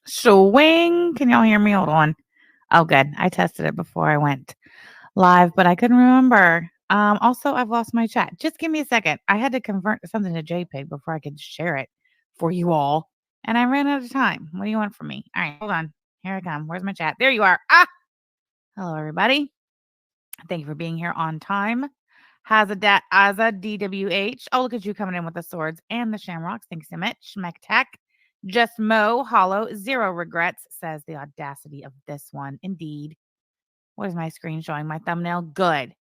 Swing. Can y'all hear me? Hold on. Oh, good. I tested it before I went live, but I couldn't remember. Also, I've lost my chat. Just give me a second. I had to convert something to JPEG before I could share it for you all, and I ran out of time. What do you want from me? All right, hold on. Here I come. Where's my chat? There you are. Ah, hello, everybody. Thank you for being here on time. Aza DWH. Oh, look at you coming in with the swords and the shamrocks. Thanks so much. Mech Just Mo Hollow. Zero regrets, says the audacity of this one. Indeed. What is my screen showing? My thumbnail? Good.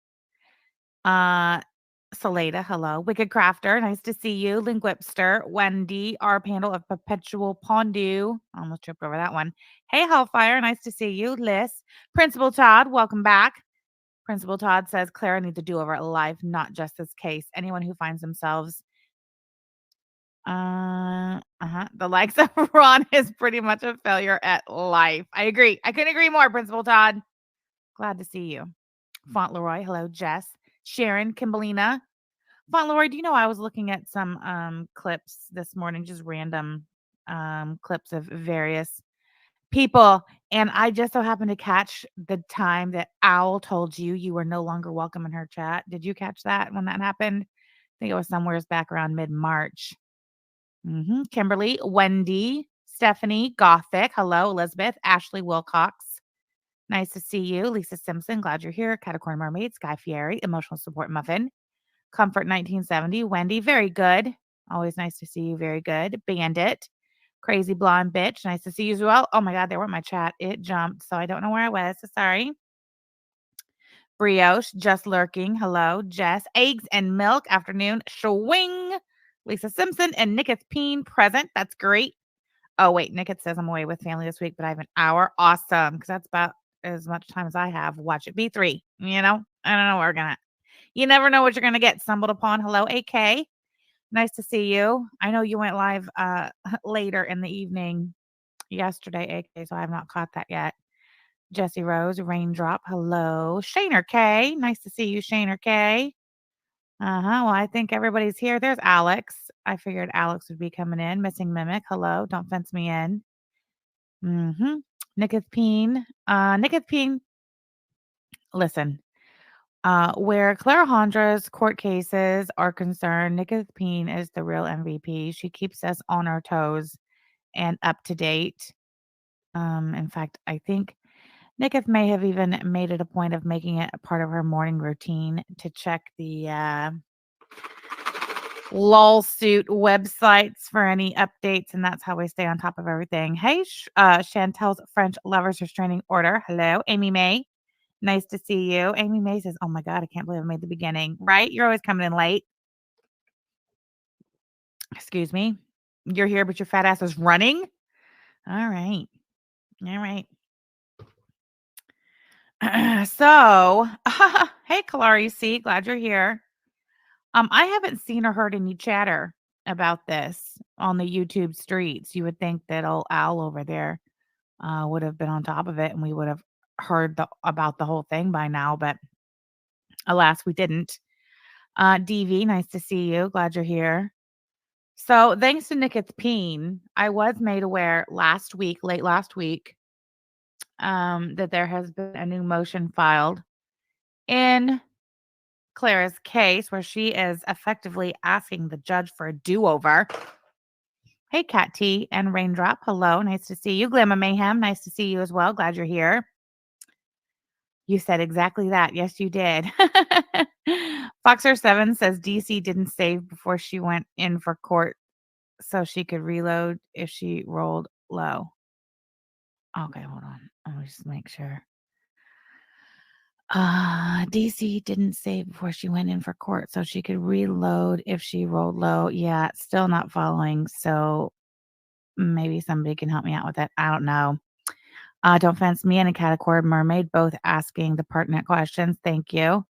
Salada, hello. Wicked Crafter, nice to see you. Link Whipster, Wendy, our panel of Perpetual Pondu. Almost tripped over that one. Hey, Hellfire, nice to see you. Liz, Principal Todd, welcome back. Principal Todd says Clara needs a do-over at life, not just this case. Anyone who finds themselves the likes of Ron is pretty much a failure at life. I agree. I couldn't agree more, Principal Todd. Glad to see you. Fauntleroy, hello, Jess. Sharon, Kimberlina. Fauntleroy, do you know I was looking at some clips this morning, just random clips of various people, and I just so happened to catch the time that Owl told you were no longer welcome in her chat. Did you catch that when that happened? I think it was somewhere back around mid-March. Kimberly, Wendy, Stephanie, Gothic, hello, Elizabeth, Ashley Wilcox. Nice to see you. Lisa Simpson, glad you're here. Catacorn Mermaid, Sky Fieri, Emotional Support Muffin, Comfort 1970, Wendy, very good. Always nice to see you. Very good. Bandit, Crazy Blonde Bitch, nice to see you as well. Oh my God, they were in my chat. It jumped, so I don't know where I was. So sorry. Brioche, Just Lurking, hello. Jess, Eggs and Milk, afternoon. Swing. Lisa Simpson and Nicketh Peen present. That's great. Oh, wait. Nicketh says I'm away with family this week, but I have an hour. Awesome. Because that's about as much time as I have. Watch it. B3. You know, I don't know what we're going to. You never know what you're going to get stumbled upon. Hello, AK. Nice to see you. I know you went live later in the evening yesterday, AK, so I have not caught that yet. Jesse Rose, Raindrop. Hello. Shaner K. Nice to see you, Shaner K. Well, I think everybody's here. There's Alex. I figured Alex would be coming in. Missing Mimic. Hello. Don't fence me in. Nicketh Peen. Nicketh Peen. Listen. Where Clarajandra's court cases are concerned, Nicketh Peen is the real MVP. She keeps us on our toes and up to date. In fact, I think Nicketh may have even made it a point of making it a part of her morning routine to check the lawsuit websites for any updates, and that's how we stay on top of everything. Hey, Chantel's French Lovers Restraining Order. Hello, Amy May. Nice to see you. Amy May says, oh my God, I can't believe I made the beginning. Right? You're always coming in late. Excuse me. You're here, but your fat ass is running. All right. All right. So, hey, Kalari C. Glad you're here. I haven't seen or heard any chatter about this on the YouTube streets. You would think that old Owl over there would have been on top of it and we would have heard about the whole thing by now, but alas, we didn't. DV, nice to see you. Glad you're here. So, thanks to Nicketh Peen, I was made aware late last week, that there has been a new motion filed in Clara's case where she is effectively asking the judge for a do-over. Hey, Cat T and Raindrop. Hello. Nice to see you. Glamour Mayhem. Nice to see you as well. Glad you're here. You said exactly that. Yes, you did. Foxer7 says DC didn't save before she went in for court so she could reload if she rolled low. Okay, hold on. Let me just make sure. DC didn't save before she went in for court so she could reload if she rolled low. Yeah, still not following. So maybe somebody can help me out with that. I don't know. Don't fence me and a Catacord Mermaid, both asking the pertinent questions. Thank you.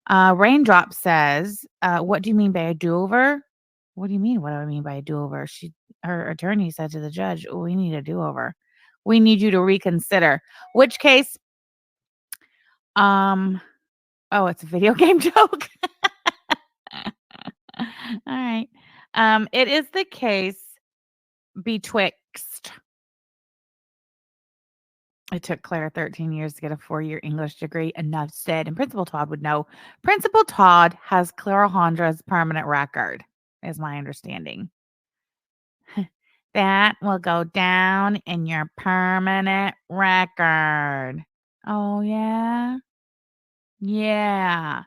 Raindrop says, what do you mean by a do-over? What do you mean? What do I mean by a do-over? Her attorney said to the judge, we need a do-over. We need you to reconsider. Which case, oh, it's a video game joke. All right. It is the case betwixt It took Claire 13 years to get a 4-year English degree. Enough said. And Principal Todd would know. Principal Todd has Clarajandra's permanent record, is my understanding. That will go down in your permanent record. Oh, yeah? Yeah.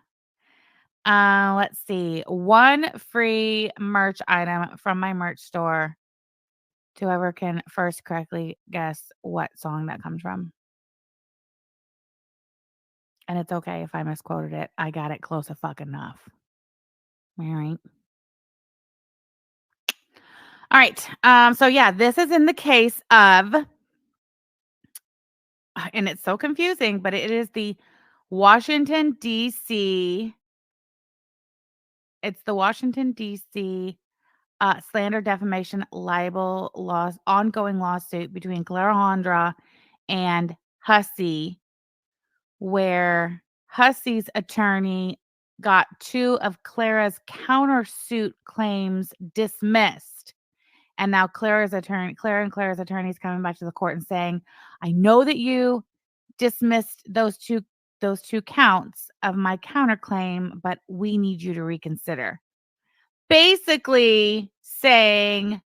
Let's see. One free merch item from my merch store. Whoever can first correctly guess what song that comes from. And it's okay if I misquoted it. I got it close enough. All right. All right. So yeah, this is in the case of, and it's so confusing, but it is the Washington, D.C. It's the Washington, D.C. Slander, defamation, libel, ongoing lawsuit between Clarajandra and Hussey, where Hussey's attorney got 2 of Clara's countersuit claims dismissed. And now Clara and Clara's attorneys coming back to the court and saying, I know that you dismissed those two counts of my counterclaim, but we need you to reconsider. Basically saying,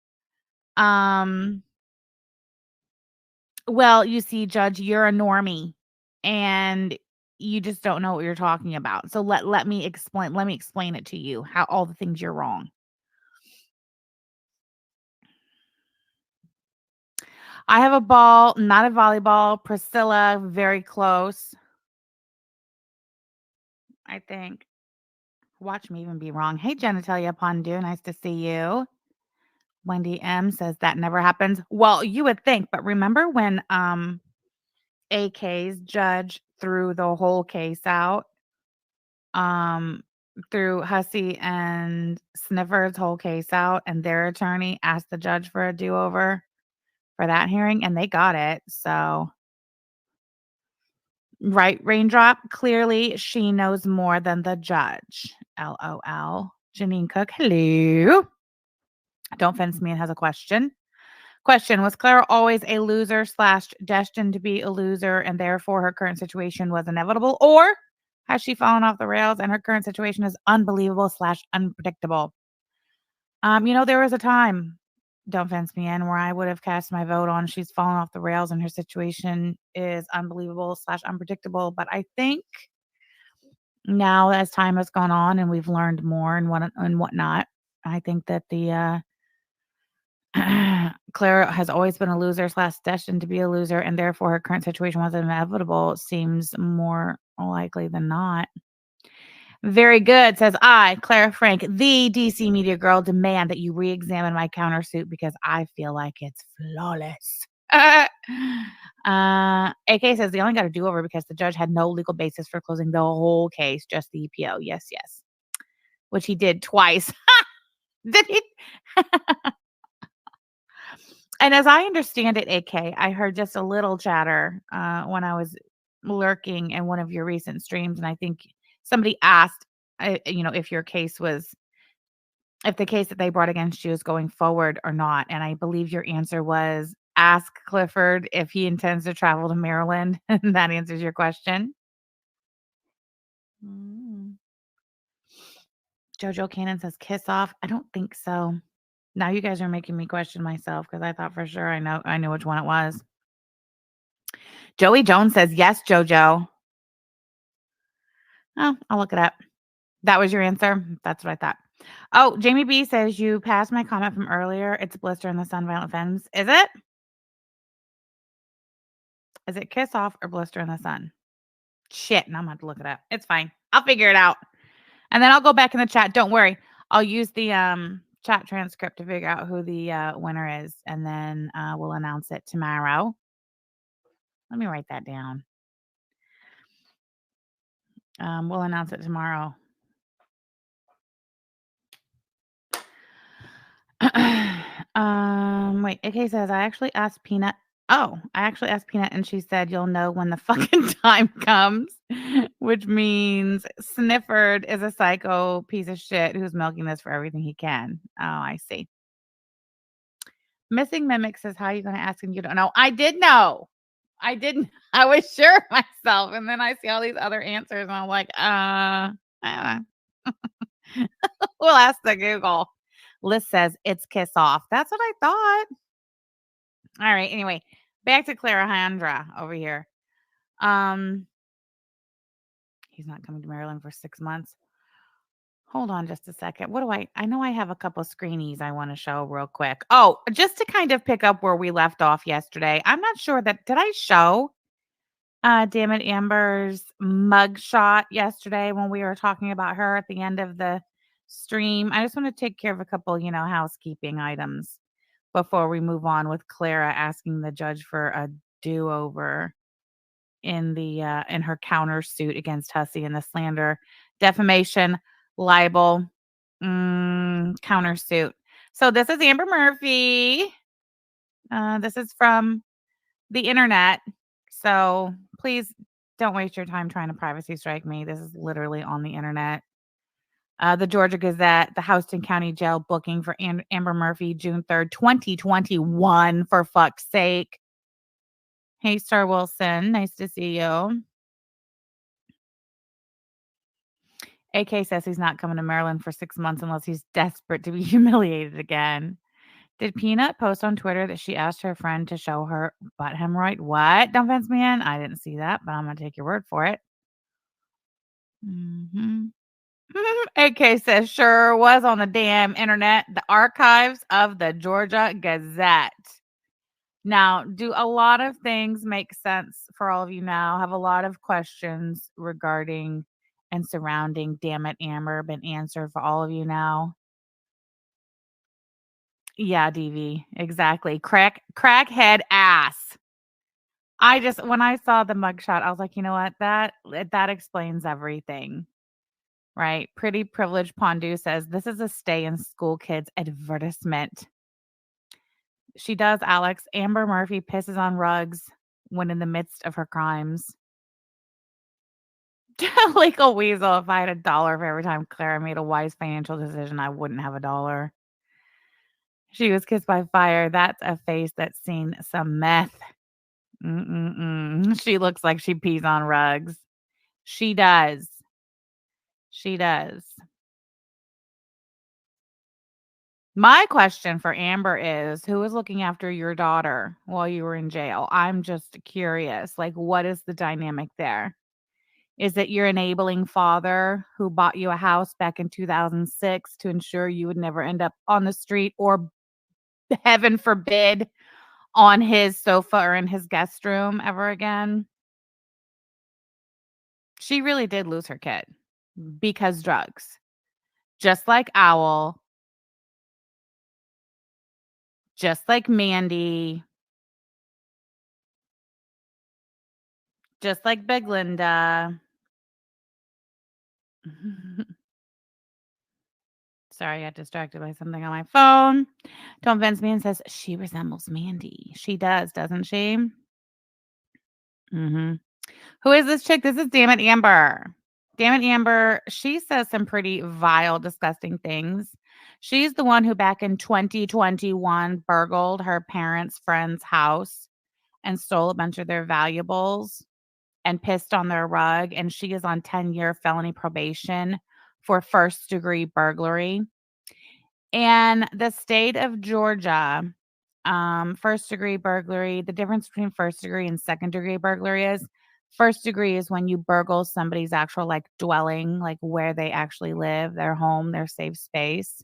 well, you see, Judge, you're a normie and you just don't know what you're talking about. So let me explain it to you, how all the things you're wrong. I have a ball, not a volleyball. Priscilla, very close. I think. Watch me even be wrong. Hey, Genitalia Pondu, nice to see you. Wendy M says that never happens. Well, you would think, but remember when AK's judge threw the whole case out? Threw Hussey and Sniffer's whole case out, and their attorney asked the judge for a do-over for that hearing, and they got it. So, right, Raindrop, clearly she knows more than the judge. LOL. Janine Cook, hello. Don't Fence Me has a question. Question: was Clara always a loser / destined to be a loser, and therefore her current situation was inevitable? Or has she fallen off the rails and her current situation is unbelievable / unpredictable? There was a time, Don't Fence Me In, where I would have cast my vote on she's fallen off the rails and her situation is unbelievable / unpredictable. But I think now, as time has gone on and we've learned more and whatnot, I think that the Clara has always been a loser / destined to be a loser, and therefore her current situation was inevitable. Seems more likely than not. Very good, says I, Clara Frank, the DC media girl, demand that you re-examine my countersuit because I feel like it's flawless. AK says they only got a do-over because the judge had no legal basis for closing the whole case, just the EPO. Yes. Which he did twice. Did he? And as I understand it, AK, I heard just a little chatter when I was lurking in one of your recent streams, and I think somebody asked, if your case was, if the case that they brought against you is going forward or not. And I believe your answer was ask Clifford if he intends to travel to Maryland. And that answers your question. Mm. Jojo Cannon says kiss off. I don't think so. Now you guys are making me question myself because I thought for sure I knew which one it was. Joey Jones says yes, Jojo. Oh, I'll look it up. That was your answer? That's what I thought. Oh, Jamie B says you passed my comment from earlier. It's Blister in the Sun, Violent Femmes. Is it? Is it Kiss Off or Blister in the Sun? Shit, now I'm going to have to look it up. It's fine. I'll figure it out. And then I'll go back in the chat. Don't worry. I'll use the chat transcript to figure out who the winner is. And then we'll announce it tomorrow. Let me write that down. We'll announce it tomorrow. Wait, AK says I actually asked Peanut. Oh, I actually asked Peanut and she said you'll know when the fucking time comes, which means Snifford is a psycho piece of shit who's milking this for everything he can. Oh, I see. Missing Mimic says, how are you going to ask him? You don't know. I did know. I didn't. I was sure of myself, and then I see all these other answers, and I'm like, uh, we'll ask the Google. List says it's kiss off. That's what I thought. All right. Anyway, back to Clarajandra over here. Um, he's not coming to Maryland for 6 months. Hold on just a second. What do I know I have a couple screenies I want to show real quick. Oh, just to kind of pick up where we left off yesterday. I'm not sure that did I show Damn it Amber's mugshot yesterday when we were talking about her at the end of the stream. I just want to take care of a couple, housekeeping items before we move on with Clara asking the judge for a do-over in her countersuit against Hussey in the slander, defamation, libel, countersuit. So this is Amber Murphy. This is from the internet. So please don't waste your time trying to privacy strike me. This is literally on the internet. The Georgia Gazette, the Houston County Jail booking for Amber Murphy, June 3rd, 2021, for fuck's sake. Hey, Star Wilson. Nice to see you. AK says he's not coming to Maryland for 6 months unless he's desperate to be humiliated again. Did Peanut post on Twitter that she asked her friend to show her butt hemorrhoid? What? Don't fence me in. I didn't see that, but I'm going to take your word for it. Mm-hmm. AK says sure was on the damn internet. The archives of the Georgia Gazette. Now, do a lot of things make sense for all of you now? Have a lot of questions regarding and surrounding Damn It Amber been answered for all of you now? Yeah, DV. Exactly. Crackhead ass. When I saw the mugshot, I was like, you know what? That explains everything. Right? Pretty Privileged Pondu says this is a stay in school kids advertisement. She does, Alex. Amber Murphy pisses on rugs when in the midst of her crimes. Legal Weasel, if I had $1 for every time Clara made a wise financial decision, I wouldn't have $1. She was kissed by fire. That's a face that's seen some meth. She looks like she pees on rugs. She does. She does. My question for Amber is, who was looking after your daughter while you were in jail? I'm just curious. Like, what is the dynamic there? Is it your enabling father who bought you a house back in 2006 to ensure you would never end up on the street or, heaven forbid, on his sofa or in his guest room ever again? She really did lose her kid because drugs. Just like Owl, just like Mandy, just like Big Linda. Sorry, I got distracted by something on my phone. Tom Vinsman says she resembles Mandy. She does, doesn't she? Who is this chick? This is Damn It Amber. Damn It Amber. She says some pretty vile, disgusting things. She's the one who back in 2021 burgled her parents' friend's house and stole a bunch of their valuables and pissed on their rug. And she is on 10-year felony probation for first-degree burglary. And the state of Georgia, first-degree burglary, the difference between first-degree and second-degree burglary is first degree is when you burgle somebody's actual, like, dwelling, like, where they actually live, their home, their safe space.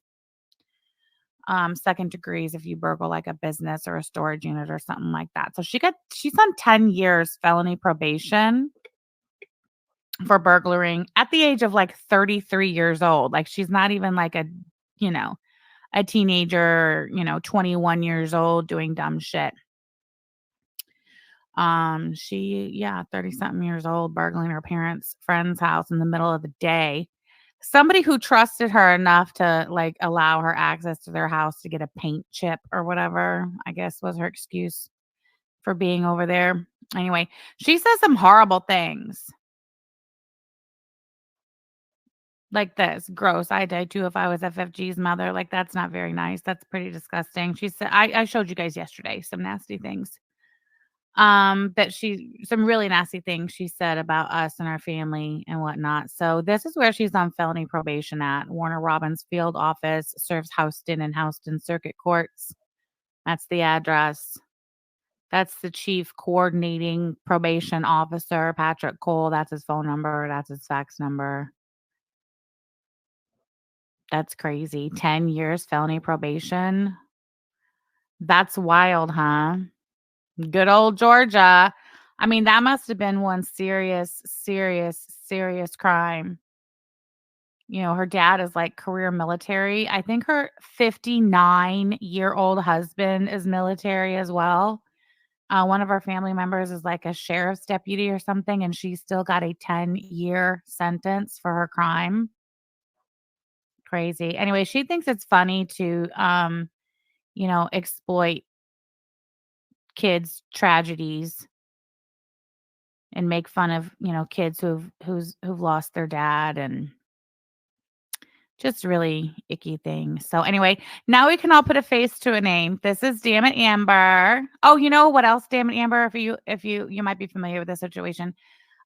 Second degree is if you burgle, like, a business or a storage unit or something like that. So she's on 10 years felony probation for burglaring at the age of, like, 33 years old. Like, she's not even, like, you know, a teenager, 21 years old doing dumb shit. 30 something years old, burgling her parents' friend's house in the middle of the day. Somebody who trusted her enough to, like, allow her access to their house to get a paint chip or whatever, I guess was her excuse for being over there. Anyway, she says some horrible things. Like this, gross. I die too if I was FFG's mother. Like, that's not very nice. That's pretty disgusting. She said, I showed you guys yesterday some nasty things. That she some really nasty things she said about us and our family and whatnot. So this is where she's on felony probation at. Warner Robins Field Office serves Houston and Houston Circuit Courts. That's the address. That's the chief coordinating probation officer, Patrick Cole. That's his phone number. That's his fax number. That's crazy. 10 years felony probation. That's wild, huh? Good old Georgia. I mean, that must have been one serious, serious, serious crime. You know, her dad is like career military. I think her 59-year-old husband is military as well. One of our family members is like a sheriff's deputy or something, and she still got a 10-year sentence for her crime. Crazy. Anyway, she thinks it's funny to, exploit kids' tragedies and make fun of, kids who've lost their dad and just really icky things. So anyway, now we can all put a face to a name. This is Damn It Amber. Oh, you know what else, Damn It Amber? If you might be familiar with this situation.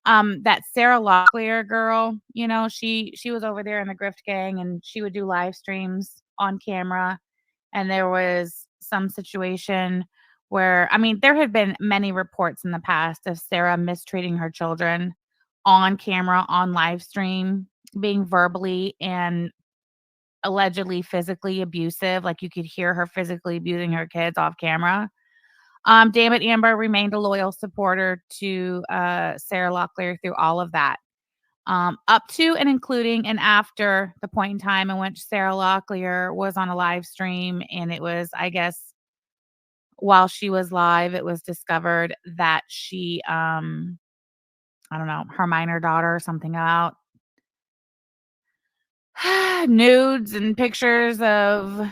That Sarah Locklear girl, she was over there in the grift gang and she would do live streams on camera. And there was some situation where, I mean, there had been many reports in the past of Sarah mistreating her children on camera, on live stream, being verbally and allegedly physically abusive. Like you could hear her physically abusing her kids off camera. Damn it, Amber remained a loyal supporter to Sarah Locklear through all of that. Up to and including and after the point in time in which Sarah Locklear was on a live stream, and it was, I guess, while she was live, it was discovered that she, I don't know, her minor daughter, something about nudes and pictures of,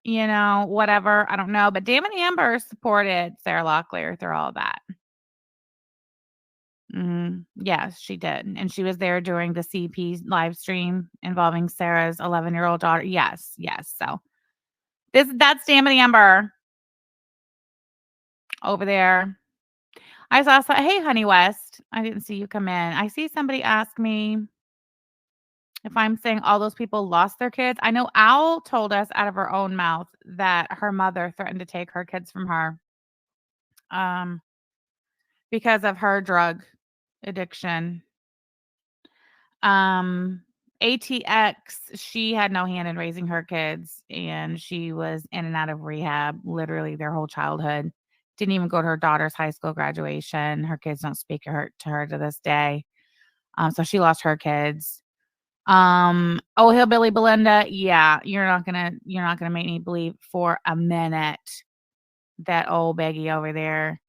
whatever. I don't know. But Damon Amber supported Sarah Locklear through all that. Yes, she did. And she was there during the CP live stream involving Sarah's 11-year-old daughter. Yes, yes. So that's Damon Amber over there. I saw, hey, Honey West. I didn't see you come in. I see somebody ask me if I'm saying all those people lost their kids. I know Owl told us out of her own mouth that her mother threatened to take her kids from her um, because of her drug addiction. Um, ATX, she had no hand in raising her kids, and she was in and out of rehab literally their whole childhood. Didn't even go to her daughter's high school graduation. Her kids don't speak to her to this day. So she lost her kids. Oh, Hillbilly Belinda, yeah, you're not gonna make me believe for a minute that old Beggy over there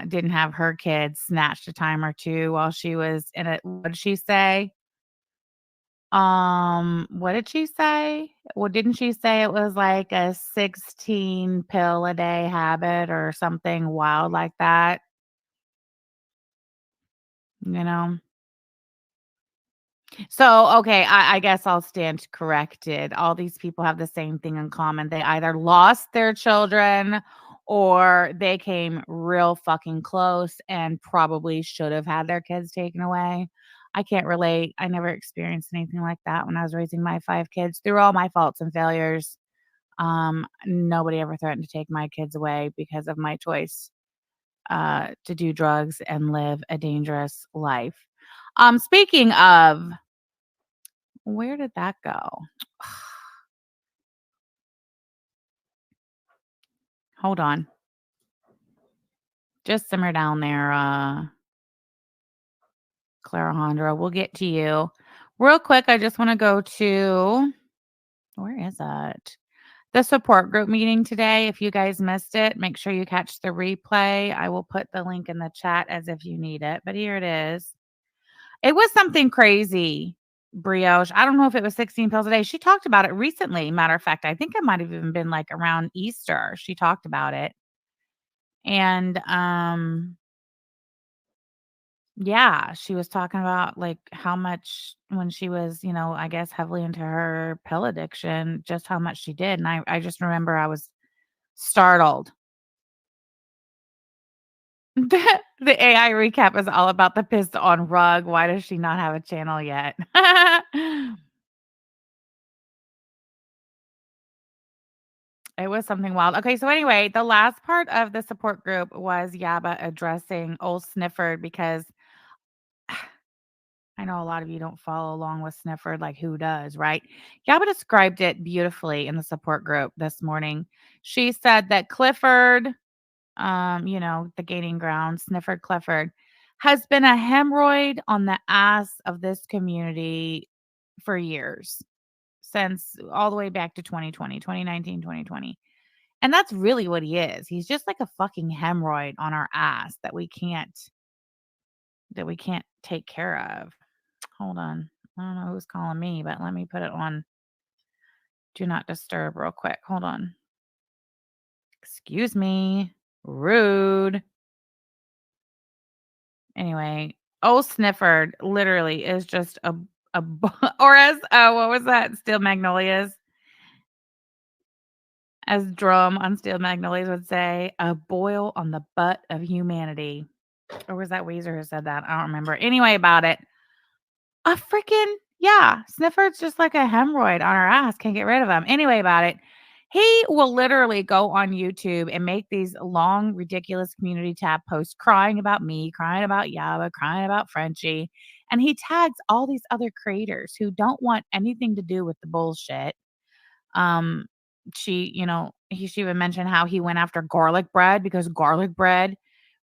didn't have her kids snatched a time or two while she was in it. What did she say? What did she say? Well, didn't she say it was like a 16 pill a day habit or something wild like that? You know? So, okay, I guess I'll stand corrected. All these people have the same thing in common. They either lost their children or they came real fucking close and probably should have had their kids taken away. I can't relate. I never experienced anything like that when I was raising my 5 kids. Through all my faults and failures, nobody ever threatened to take my kids away because of my choice to do drugs and live a dangerous life. Speaking of, where did that go? Hold on. Just simmer down there, Clarajandra. We'll get to you. Real quick, I just want to go to, where is it? The support group meeting today. If you guys missed it, make sure you catch the replay. I will put the link in the chat as if you need it, but here it is. It was something crazy, Brioche. I don't know if it was 16 pills a day. She talked about it recently. Matter of fact, I think it might have even been like around Easter. She talked about it. And yeah, she was talking about like how much when she was, I guess heavily into her pill addiction, just how much she did. And I just remember I was startled. The AI recap is all about the pissed on rug. Why does she not have a channel yet? It was something wild. Okay, so anyway, the last part of the support group was Yaba addressing old Snifford because I know a lot of you don't follow along with Snifford, like who does, right? Yaba described it beautifully in the support group this morning. She said that Clifford, the gaining ground, Snifford Clifford, has been a hemorrhoid on the ass of this community for years, since all the way back to 2020, 2019, 2020. And that's really what he is. He's just like a fucking hemorrhoid on our ass that we can't take care of. Hold on. I don't know who's calling me, but let me put it on do not disturb real quick. Hold on. Excuse me. Rude. Anyway, old Snifford literally is just or as what was that? Steel Magnolias, as Drum on Steel Magnolias would say, a boil on the butt of humanity. Or was that Weezer who said that? I don't remember. Anyway, about it. A freaking yeah, Snifford's just like a hemorrhoid on our ass, can't get rid of him. Anyway, about it. He will literally go on YouTube and make these long, ridiculous community tab posts crying about me, crying about Yaba, crying about Frenchie. And he tags all these other creators who don't want anything to do with the bullshit. Um, she even mentioned how he went after garlic bread because garlic bread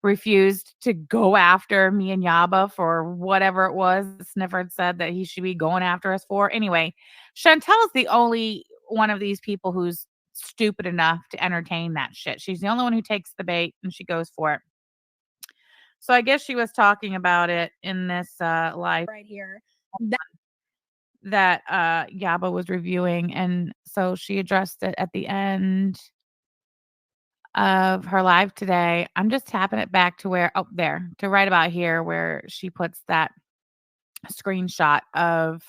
refused to go after me and Yaba for whatever it was Snifford said that he should be going after us for. Anyway, Chantel's the only one of these people who's stupid enough to entertain that shit. She's the only one who takes the bait and she goes for it. So I guess she was talking about it in this live right here. that Yaba was reviewing, and so she addressed it at the end of her live today. I'm just tapping it back to where there, to right about here where she puts that screenshot of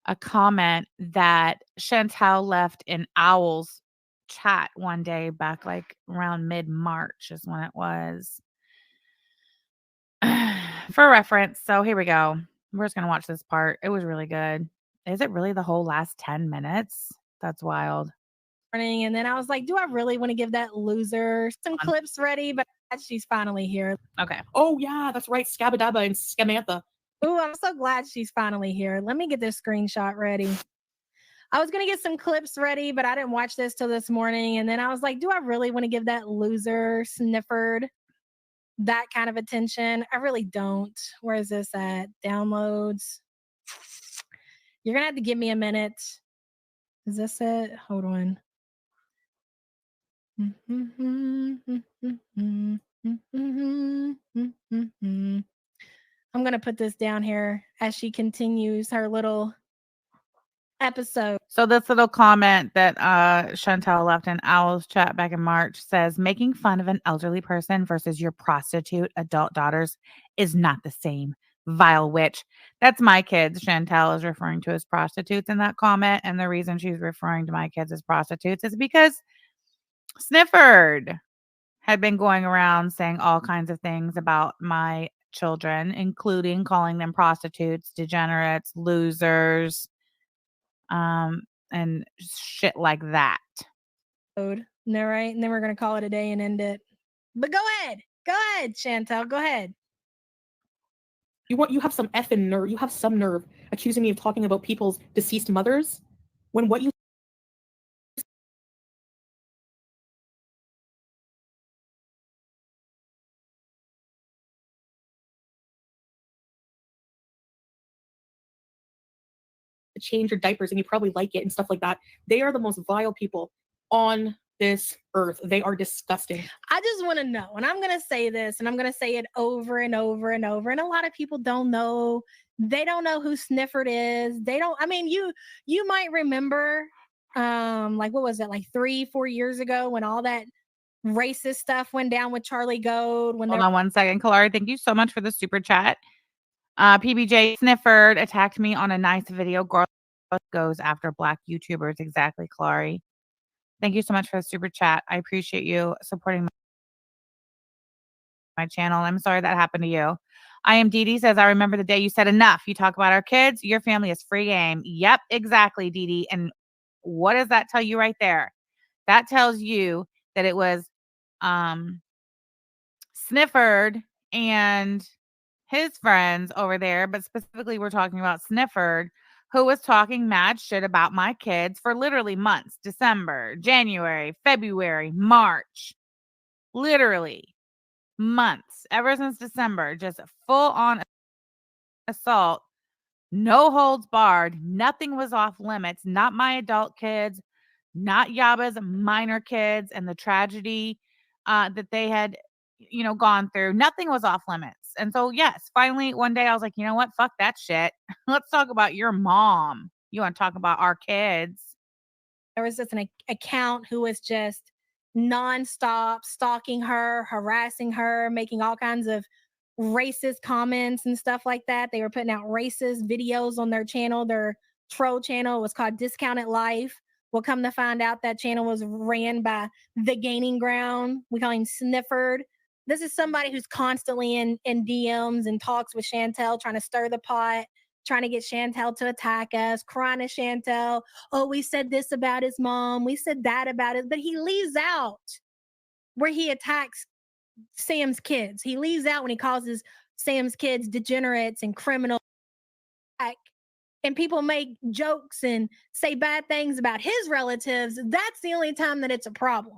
a comment that Chantel left in Owl's chat one day back like around mid-March is when it was. For reference, so here we go. We're just gonna watch this part. It was really good. Is it really the whole last 10 minutes? That's wild. And then I was like, do I really want to give that loser some clips ready? But she's finally here. Okay. Oh, yeah, that's right. Scabadaba and Scamantha. Ooh, I'm so glad she's finally here. Let me get this screenshot ready. I was going to get some clips ready, but I didn't watch this till this morning. And then I was like, do I really want to give that loser Snifford that kind of attention? I really don't. Where is this at? Downloads. You're going to have to give me a minute. Is this it? Hold on. I'm going to put this down here as she continues her little episode. So this little comment that Chantel left in Owl's chat back in March says making fun of an elderly person versus your prostitute adult daughters is not the same. Vile witch. That's my kids. Chantel is referring to as prostitutes in that comment. And the reason she's referring to my kids as prostitutes is because Snifford had been going around saying all kinds of things about my children, including calling them prostitutes, degenerates, losers, and shit like that. No, right? And then we're going to call it a day and end it. But go ahead, Chantel, go ahead. You have some effing nerve. You have some nerve accusing me of talking about people's deceased mothers when what you change your diapers and you probably like it and stuff like that. They are the most vile people on this earth. They are disgusting. I just want to know, and I'm going to say this, and I'm going to say it over and over and over. And a lot of people don't know. They don't know who Snifford is. They don't. I mean, you might remember, like what was it, like 3-4 years ago when all that racist stuff went down with Charlie Gold. When Hold on one second, Kalari. Thank you so much for the super chat. PBJ Snifford attacked me on a nice video. Girl goes after black YouTubers. Exactly, Kalari. Thank you so much for the super chat. I appreciate you supporting my channel. I'm sorry that happened to you. I am Dee Dee says, I remember the day you said enough. You talk about our kids. Your family is free game. Yep, exactly, Dee Dee. And what does that tell you right there? That tells you that it was Snifford and his friends over there, but specifically we're talking about Snifford, who was talking mad shit about my kids for literally months. December, January, February, March. Literally months. Ever since December, just full on assault. No holds barred. Nothing was off limits. Not my adult kids, not Yaba's minor kids, and the tragedy that they had, gone through. Nothing was off limits. And so, yes, finally, one day I was like, you know what? Fuck that shit. Let's talk about your mom. You want to talk about our kids? There was just an account who was just nonstop stalking her, harassing her, making all kinds of racist comments and stuff like that. They were putting out racist videos on their channel. Their troll channel was called Discounted Life. We'll come to find out that channel was ran by The Gaining Ground. We call him Snifford. This is somebody who's constantly in DMs and talks with Chantel, trying to stir the pot, trying to get Chantel to attack us, crying to Chantel. Oh, we said this about his mom. We said that about it. But he leaves out where he attacks Sam's kids. He leaves out when he calls Sam's kids degenerates and criminals. And people make jokes and say bad things about his relatives. That's the only time that it's a problem.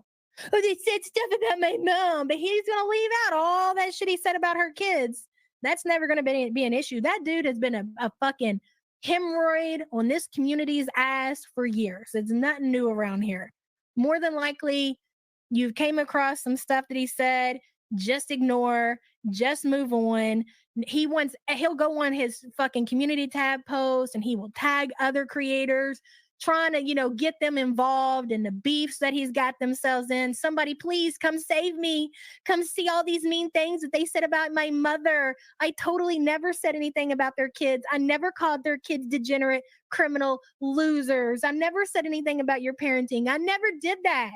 Oh, they said stuff about my mom, but he's going to leave out all that shit he said about her kids. That's never going to be an issue. That dude has been a fucking hemorrhoid on this community's ass for years. It's nothing new around here. More than likely, you came across some stuff that he said. Just ignore, just move on. He'll go on his fucking community tab post and he will tag other creators trying to, get them involved in the beefs that he's got themselves in. Somebody, please come save me. Come see all these mean things that they said about my mother. I totally never said anything about their kids. I never called their kids degenerate, criminal, losers. I never said anything about your parenting. I never did that.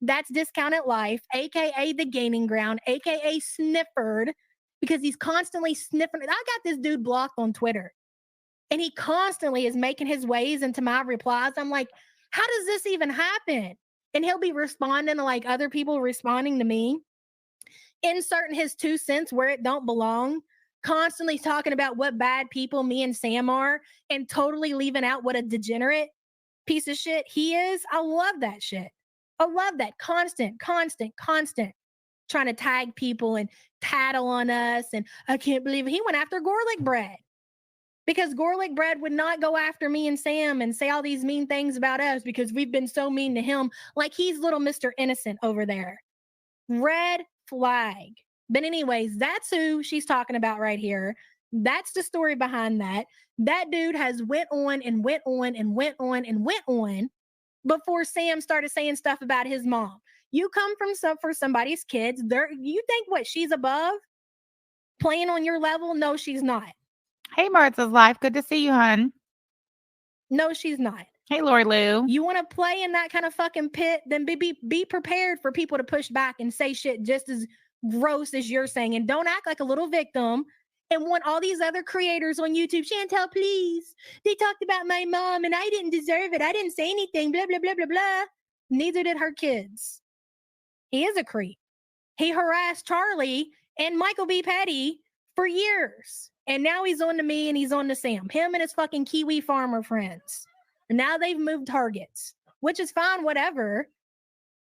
That's Discounted Life, aka The Gaining Ground, aka Snifford, because he's constantly sniffing. I got this dude blocked on Twitter, and he constantly is making his ways into my replies. I'm like, how does this even happen? And he'll be responding to like other people responding to me, inserting his 2 cents where it don't belong, constantly talking about what bad people me and Sam are, and totally leaving out what a degenerate piece of shit he is. I love that shit. I love that constant trying to tag people and tattle on us. And I can't believe he went after Gorlick Bread, because Gorlick Bread would not go after me and Sam and say all these mean things about us because we've been so mean to him. Like he's little Mr. Innocent over there. Red flag. But anyways, that's who she's talking about right here. That's the story behind that. That dude has went on and went on and went on and went on before Sam started saying stuff about his mom. You come from for somebody's kids. You think what? She's above playing on your level? No, she's not. Hey, Martha's Life. Good to see you, hun. No, she's not. Hey, Lori Lou. You want to play in that kind of fucking pit? Then be prepared for people to push back and say shit just as gross as you're saying, and don't act like a little victim. And want all these other creators on YouTube, Chantel, please. They talked about my mom and I didn't deserve it. I didn't say anything, blah, blah, blah, blah, blah. Neither did her kids. He is a creep. He harassed Charlie and Michael B. Petty for years. And now he's on to me and he's on to Sam. Him and his fucking Kiwi farmer friends. And now they've moved targets, which is fine, whatever.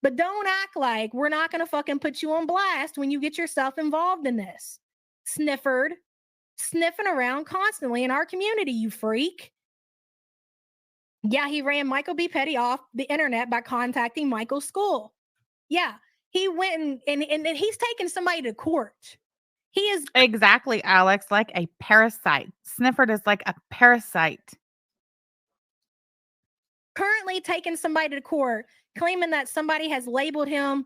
But don't act like we're not going to fucking put you on blast when you get yourself involved in this. Snifford. Sniffing around constantly in our community, you freak. Yeah, he ran Michael B. Petty off the internet by contacting Michael's school. Yeah, he went and he's taking somebody to court. He is exactly, Alex, like a parasite. Snifford is like a parasite. Currently taking somebody to court, claiming that somebody has labeled him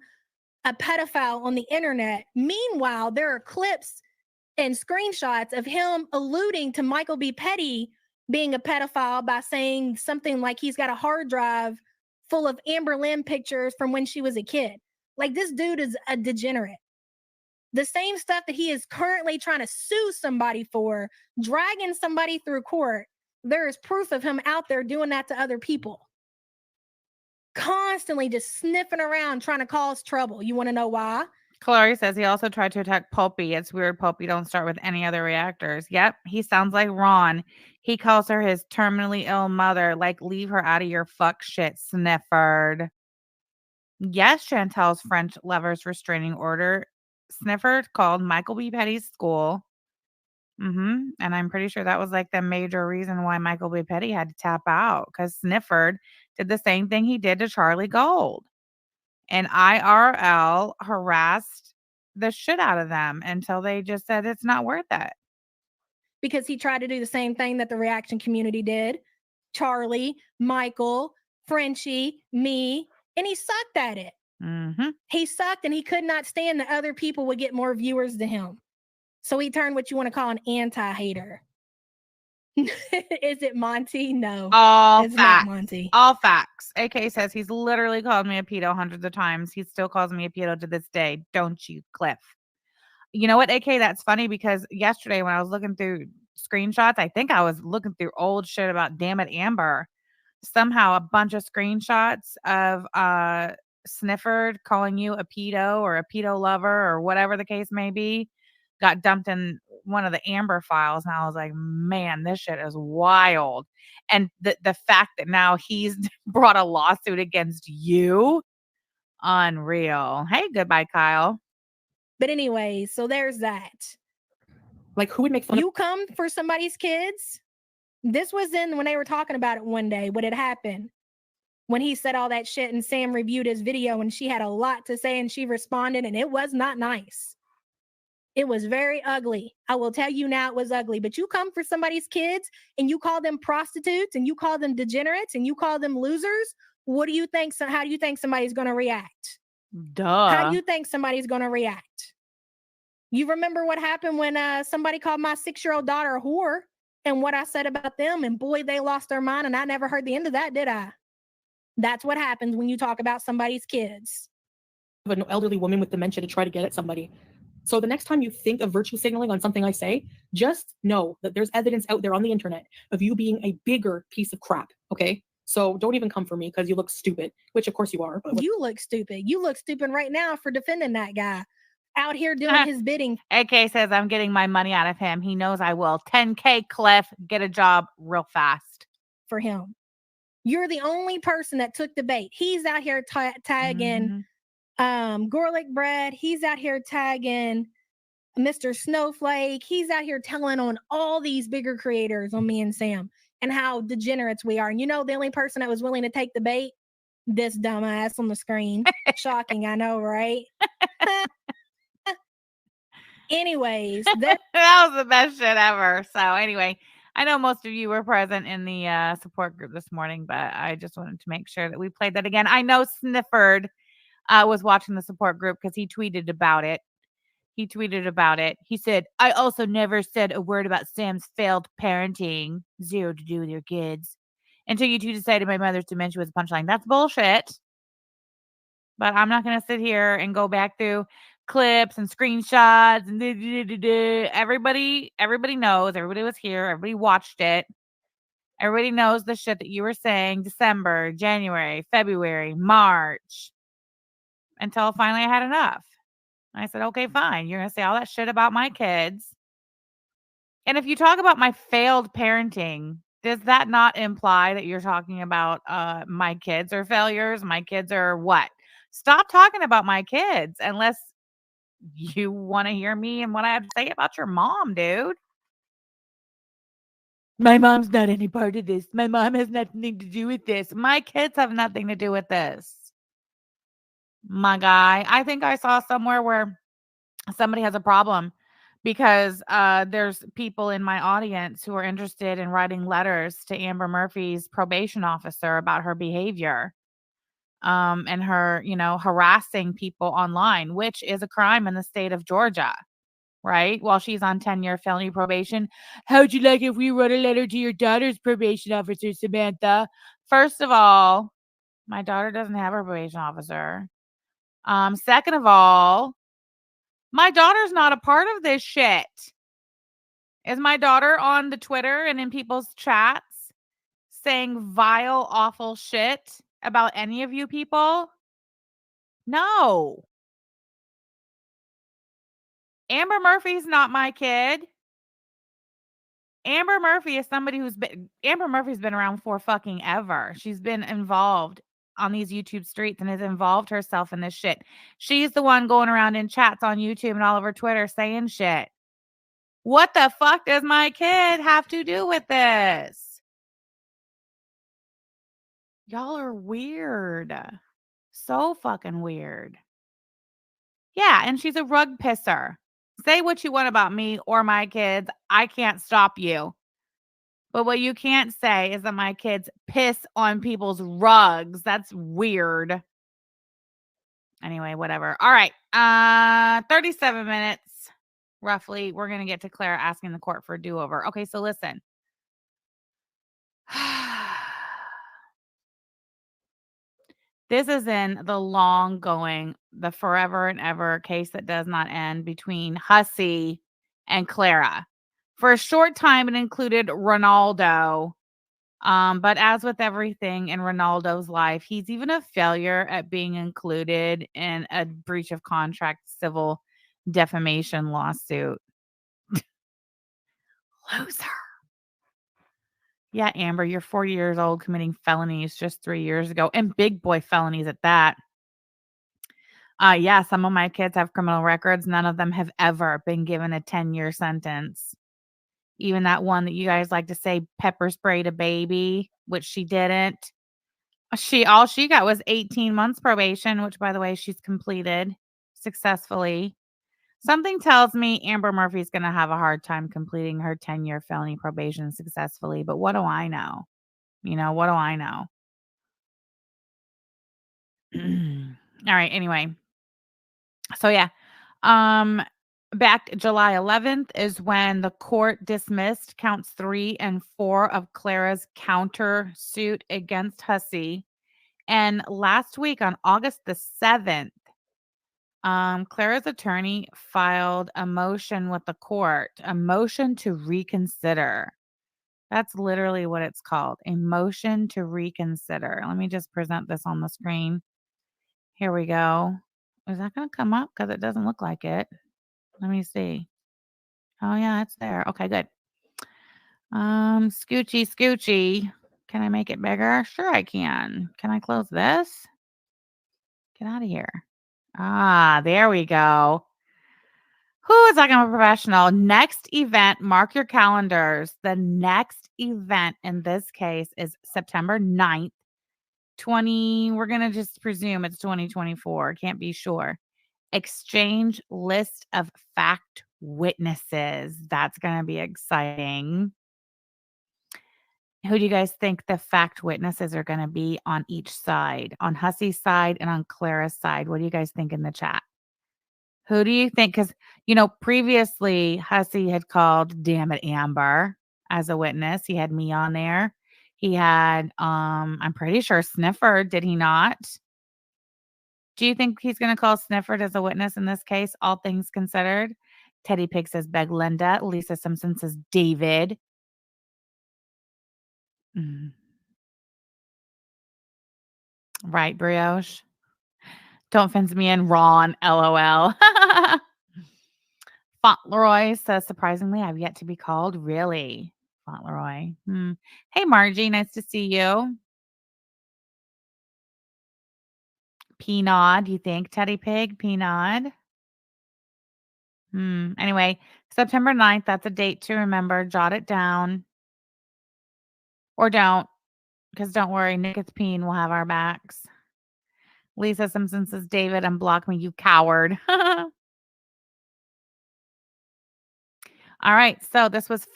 a pedophile on the internet. Meanwhile, there are clips and screenshots of him alluding to Michael B. Petty being a pedophile by saying something like he's got a hard drive full of Amber Lynn pictures from when she was a kid. Like, this dude is a degenerate. The same stuff that he is currently trying to sue somebody for, dragging somebody through court. There is proof of him out there doing that to other people. Constantly just sniffing around trying to cause trouble. You want to know why? Clary says he also tried to attack Pulpy. It's weird Pulpy don't start with any other reactors. Yep, he sounds like Ron. He calls her his terminally ill mother. Like, leave her out of your fuck shit, Snifford. Yes, Chantel's French lover's restraining order. Snifford called Michael B. Petty's school. And I'm pretty sure that was like the major reason why Michael B. Petty had to tap out, because Snifford did the same thing he did to Charlie Gold. And IRL harassed the shit out of them until they just said it's not worth it. Because he tried to do the same thing that the reaction community did. Charlie, Michael, Frenchie, me, and he sucked at it. He sucked, and he could not stand that other people would get more viewers than him. So he turned what you want to call an anti-hater. Is it Monty? No. It's not Monty. All facts. AK says he's literally called me a pedo hundreds of times. He still calls me a pedo to this day. Don't you, Cliff? You know what, AK? That's funny, because yesterday when I was looking through screenshots, I think I was looking through old shit about Damn It Amber. Somehow a bunch of screenshots of Snifford calling you a pedo or a pedo lover or whatever the case may be got dumped in one of the Amber files. And I was like, man, this shit is wild. And the fact that now he's brought a lawsuit against you, unreal. Hey, goodbye, Kyle. But anyway, so there's that. Like, who would make fun of you? Come for somebody's kids? This was when they were talking about it one day, what had happened. When he said all that shit and Sam reviewed his video and she had a lot to say and she responded, and it was not nice. It was very ugly. I will tell you now, it was ugly. But you come for somebody's kids and you call them prostitutes and you call them degenerates and you call them losers. What do you think? So how do you think somebody's going to react? Duh. How do you think somebody's going to react? You remember what happened when somebody called my 6-year-old daughter a whore and what I said about them? And boy, they lost their mind. And I never heard the end of that, did I? That's what happens when you talk about somebody's kids. An elderly woman with dementia to try to get at somebody. So the next time you think of virtue signaling on something I say, just know that there's evidence out there on the internet of you being a bigger piece of crap, okay? So don't even come for me because you look stupid, which of course you are. But you look stupid. You look stupid right now for defending that guy out here doing his bidding. AK says I'm getting my money out of him. He knows I will. 10K, Cliff. Get a job real fast. For him. You're the only person that took the bait. He's out here tagging Garlic Bread. He's out here tagging Mr. Snowflake. He's out here telling on all these bigger creators, on me and Sam, and how degenerates we are. And you know, the only person that was willing to take the bait, this dumbass on the screen. Shocking, I know, right? Anyways, that was the best shit ever. So anyway, I know most of you were present in the support group this morning, but I just wanted to make sure that we played that again. I know Snifford was watching the support group because he tweeted about it. He said, I also never said a word about Sam's failed parenting. Zero to do with your kids. Until you two decided my mother's dementia was a punchline. That's bullshit. But I'm not going to sit here and go back through clips and screenshots and everybody knows. Everybody was here. Everybody watched it. Everybody knows the shit that you were saying December, January, February, March, until finally I had enough. I said, okay, fine. You're going to say all that shit about my kids. And if you talk about my failed parenting, does that not imply that you're talking about my kids are failures? My kids are what? Stop talking about my kids unless you want to hear me and what I have to say about your mom, dude. My mom's not any part of this. My mom has nothing to do with this. My kids have nothing to do with this. My guy, I think I saw somewhere where somebody has a problem because there's people in my audience who are interested in writing letters to Amber Murphy's probation officer about her behavior. And her, harassing people online, which is a crime in the state of Georgia, right? While she's on 10-year felony probation. How'd you like if we wrote a letter to your daughter's probation officer, Samantha? First of all, my daughter doesn't have a probation officer. Second of all, My daughter's not a part of this shit. Is my daughter on the Twitter and in people's chats saying vile, awful shit about any of you people? No. Amber Murphy's not my kid. Amber Murphy is somebody Amber Murphy's been around for fucking ever. She's been involved on these YouTube streets and has involved herself in this shit. She's the one going around in chats on YouTube and all over Twitter saying shit. What the fuck does my kid have to do with this? Y'all are weird. So fucking weird. Yeah, and she's a rug pisser. Say what you want about me or my kids. I can't stop you. But what you can't say is that my kids piss on people's rugs. That's weird. Anyway, whatever. All right. 37 minutes roughly. We're going to get to Clara asking the court for a do-over. Okay, so listen. This is in the long-going, the forever and ever case that does not end between Hussey and Clara. For a short time, it included Ronaldo. But as with everything in Ronaldo's life, he's even a failure at being included in a breach of contract civil defamation lawsuit. Loser. Yeah, Amber, you're 40 years old committing felonies just 3 years ago, and big boy felonies at that. Yeah, some of my kids have criminal records. None of them have ever been given a 10-year sentence. Even that one that you guys like to say pepper sprayed a baby, which she didn't. All she got was 18 months probation, which by the way, she's completed successfully. Something tells me Amber Murphy's going to have a hard time completing her 10-year felony probation successfully, but what do I know? What do I know? All right, anyway. So yeah. Back July 11th is when the court dismissed counts 3 and 4 of Clara's counter suit against Hussey. And last week on August the 7th, Clara's attorney filed a motion with the court, a motion to reconsider. That's literally what it's called, a motion to reconsider. Let me just present this on the screen. Here we go. Is that going to come up? Because it doesn't look like it. Let me see. Oh, yeah, it's there. Okay, good. Scoochie. Can I make it bigger? Sure I can. Can I close this? Get out of here. Ah, there we go. Who is like I'm a professional? Next event, mark your calendars. The next event in this case is September 9th, we're going to just presume it's 2024. Can't be sure. Exchange list of fact witnesses. That's going to be exciting. Who do you guys think the fact witnesses are going to be on each side? On Hussey's side and on Clara's side? What do you guys think in the chat? Who do you think? Because, previously Hussey had called Damn It Amber as a witness. He had me on there. He had, I'm pretty sure Snifford, did he not? Do you think he's going to call Snifford as a witness in this case, all things considered? Teddy Pig says Beg Linda. Lisa Simpson says David. Right, Brioche. Don't fence me in, Ron. LOL. Fauntleroy says, surprisingly, I've yet to be called. Really? Fauntleroy. Hey, Margie. Nice to see you. P-Nod, you think, Teddy Pig? P-Nod? Anyway, September 9th, that's a date to remember. Jot it down. Or don't, because don't worry, Nicotine will have our backs. Lisa Simpson says, David, unblock me, you coward. All right, so this was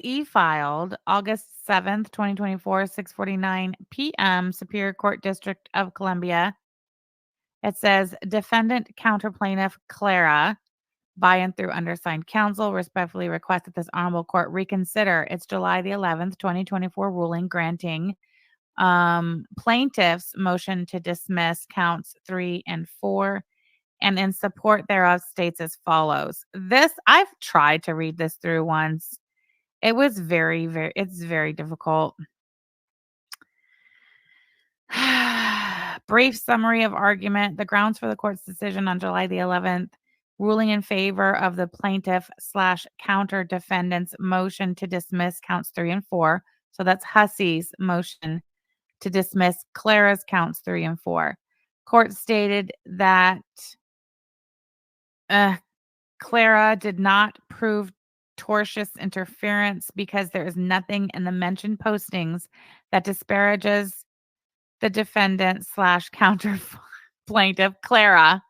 e-filed August 7th, 2024, 6:49 p.m., Superior Court District of Columbia. It says, defendant counterplaintiff Clara, by and through undersigned counsel, respectfully request that this honorable court reconsider its July the 11th, 2024 ruling granting plaintiff's motion to dismiss counts 3 and 4 and in support thereof states as follows. This, I've tried to read this through once. It was it's very difficult. Brief summary of argument. The grounds for the court's decision on July the 11th, ruling in favor of the plaintiff / counter defendant's motion to dismiss counts 3 and 4. So that's Hussey's motion to dismiss Clara's counts 3 and 4. Court stated that Clara did not prove tortious interference because there is nothing in the mentioned postings that disparages the defendant / counter plaintiff, Clara,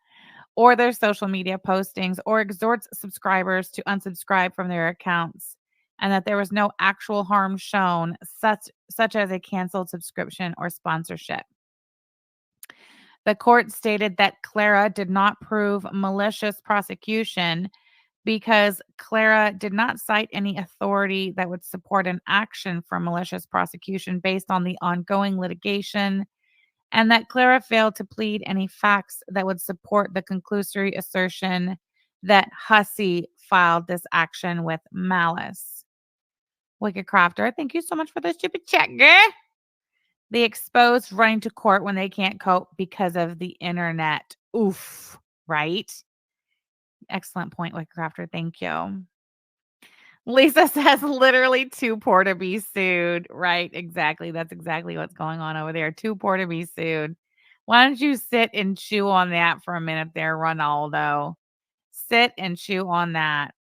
or their social media postings, or exhorts subscribers to unsubscribe from their accounts, and that there was no actual harm shown, such as a canceled subscription or sponsorship. The court stated that Clara did not prove malicious prosecution because Clara did not cite any authority that would support an action for malicious prosecution based on the ongoing litigation, and that Clara failed to plead any facts that would support the conclusory assertion that Hussey filed this action with malice. Wicked Crafter, thank you so much for the stupid check, girl. The exposed running to court when they can't cope because of the internet. Oof, right? Excellent point, Wicked Crafter. Thank you. Lisa says literally too poor to be sued. Right, exactly. That's exactly what's going on over there. Too poor to be sued. Why don't you sit and chew on that for a minute there, Ronaldo? Sit and chew on that.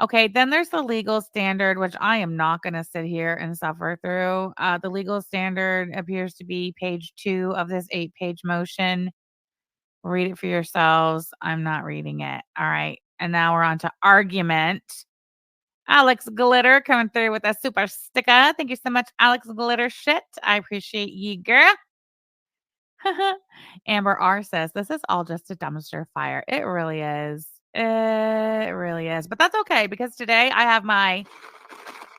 Okay, then there's the legal standard, which I am not going to sit here and suffer through. The legal standard appears to be page 2 of this 8-page motion. Read it for yourselves. I'm not reading it. All right. And now we're on to argument. Alex Glitter coming through with a super sticker. Thank you so much, Alex Glitter shit. I appreciate you, girl. Amber R says, this is all just a dumpster fire. It really is. It really is. But that's okay because today I have my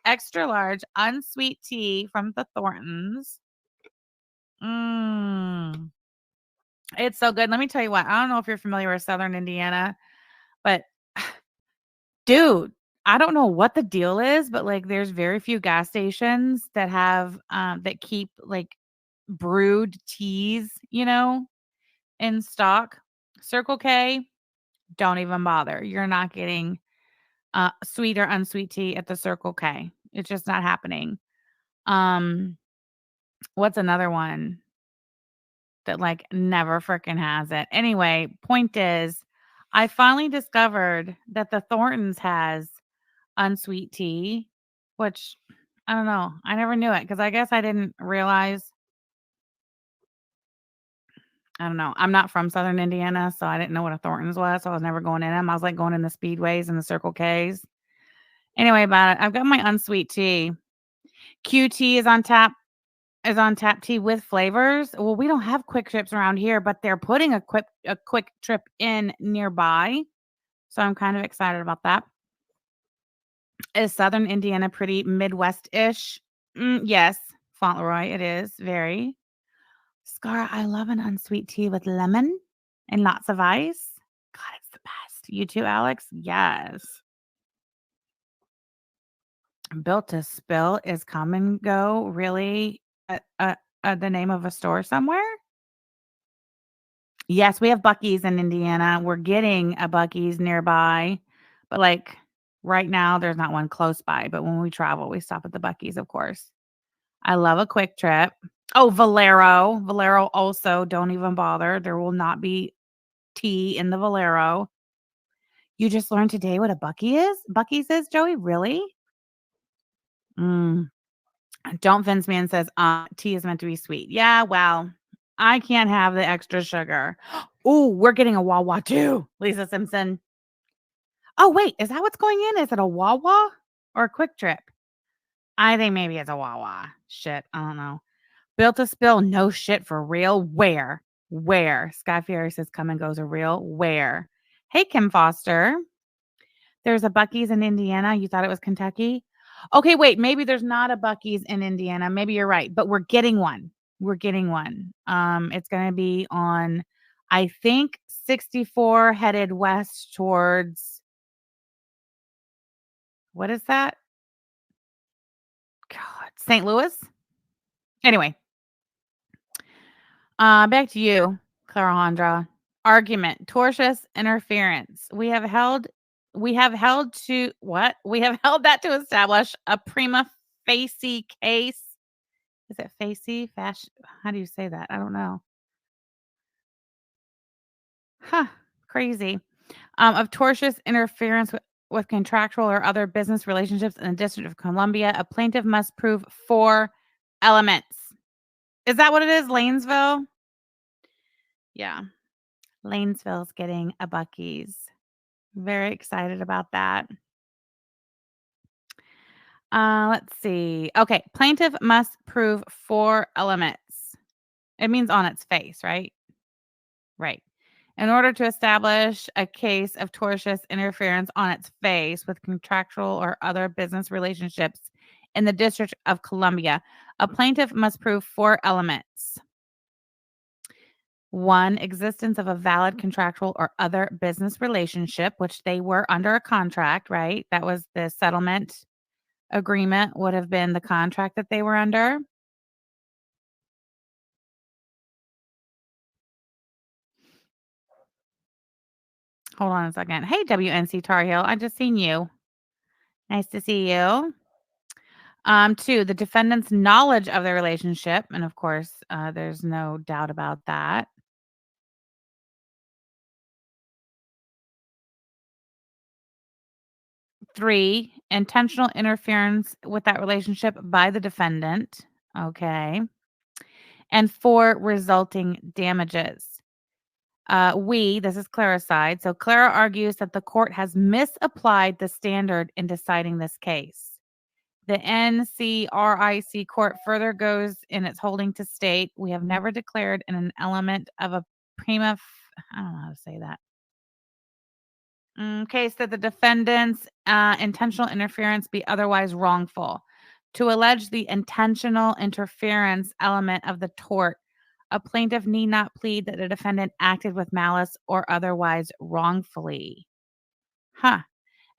extra large unsweet tea from the Thorntons. It's so good. Let me tell you what. I don't know if you're familiar with Southern Indiana, but dude, I don't know what the deal is, but like there's very few gas stations that have that keep like brewed teas, in stock. Circle K, don't even bother. You're not getting sweet or unsweet tea at the Circle K. It's just not happening. What's another one that like never freaking has it? Anyway, point is, I finally discovered that the Thorntons has unsweet tea, which I don't know. I never knew it because I guess I didn't realize. I don't know. I'm not from Southern Indiana, so I didn't know what a Thornton's was. So I was never going in them. I was like going in the Speedways and the Circle K's. Anyway, about it, I've got my unsweet tea. QT is on tap. Is on tap tea with flavors. Well, we don't have quick trips around here, but they're putting a quick trip in nearby. So I'm kind of excited about that. Is Southern Indiana pretty Midwest-ish? Yes. Fauntleroy, it is. Very. Scar, I love an unsweet tea with lemon and lots of ice. God, it's the best. You too, Alex? Yes. Built to Spill is Come and Go. Really? The name of a store somewhere? Yes, we have Buc-ee's in Indiana. We're getting a Buc-ee's nearby, but like right now, there's not one close by. But when we travel, we stop at the Buc-ee's, of course. I love a quick trip. Oh, Valero. Valero also, don't even bother. There will not be tea in the Valero. You just learned today what a Buc-ee's is, Joey? Really? Don't Vince Man says, tea is meant to be sweet. Yeah, well, I can't have the extra sugar. Oh, we're getting a Wawa too, Lisa Simpson. Oh, wait, is that what's going in? Is it a Wawa or a Quick Trip? I think maybe it's a Wawa. Shit, I don't know. Built to Spill, no shit for real. Where? Sky Fairy says Come and Go's are real. Where? Hey, Kim Foster. There's a Buc-ee's in Indiana. You thought it was Kentucky? Okay, wait, maybe there's not a Buc-ee's in Indiana. Maybe you're right, but we're getting one. It's going to be on, I think, 64 headed west towards, what is that? God, St. Louis? Anyway, back to you, Clarajandra. Argument, tortious interference. We have held to what? We have held that to establish a prima facie case. Is it facie? How do you say that? I don't know. Huh. Crazy. Of tortious interference with contractual or other business relationships in the District of Columbia, a plaintiff must prove 4 elements. Is that what it is? Lanesville? Yeah. Lanesville's getting a Buc-ee's. Very excited about that. Let's see. Okay. Plaintiff must prove 4 elements. It means on its face, right? Right. In order to establish a case of tortious interference on its face with contractual or other business relationships in the District of Columbia, a plaintiff must prove 4 elements. 1, existence of a valid contractual or other business relationship, which they were under a contract, right? That was the settlement agreement, would have been the contract that they were under. Hold on a second. Hey, WNC Tar Heel, I just seen you. Nice to see you. 2, the defendant's knowledge of the relationship, and of course, there's no doubt about that. 3, intentional interference with that relationship by the defendant. Okay. And 4, resulting damages. This is Clara's side. So Clara argues that the court has misapplied the standard in deciding this case. The NCRIC court further goes in its holding to state, we have never declared an element of a I don't know how to say that. Case that the defendant's intentional interference be otherwise wrongful. To allege the intentional interference element of the tort, a plaintiff need not plead that the defendant acted with malice or otherwise wrongfully.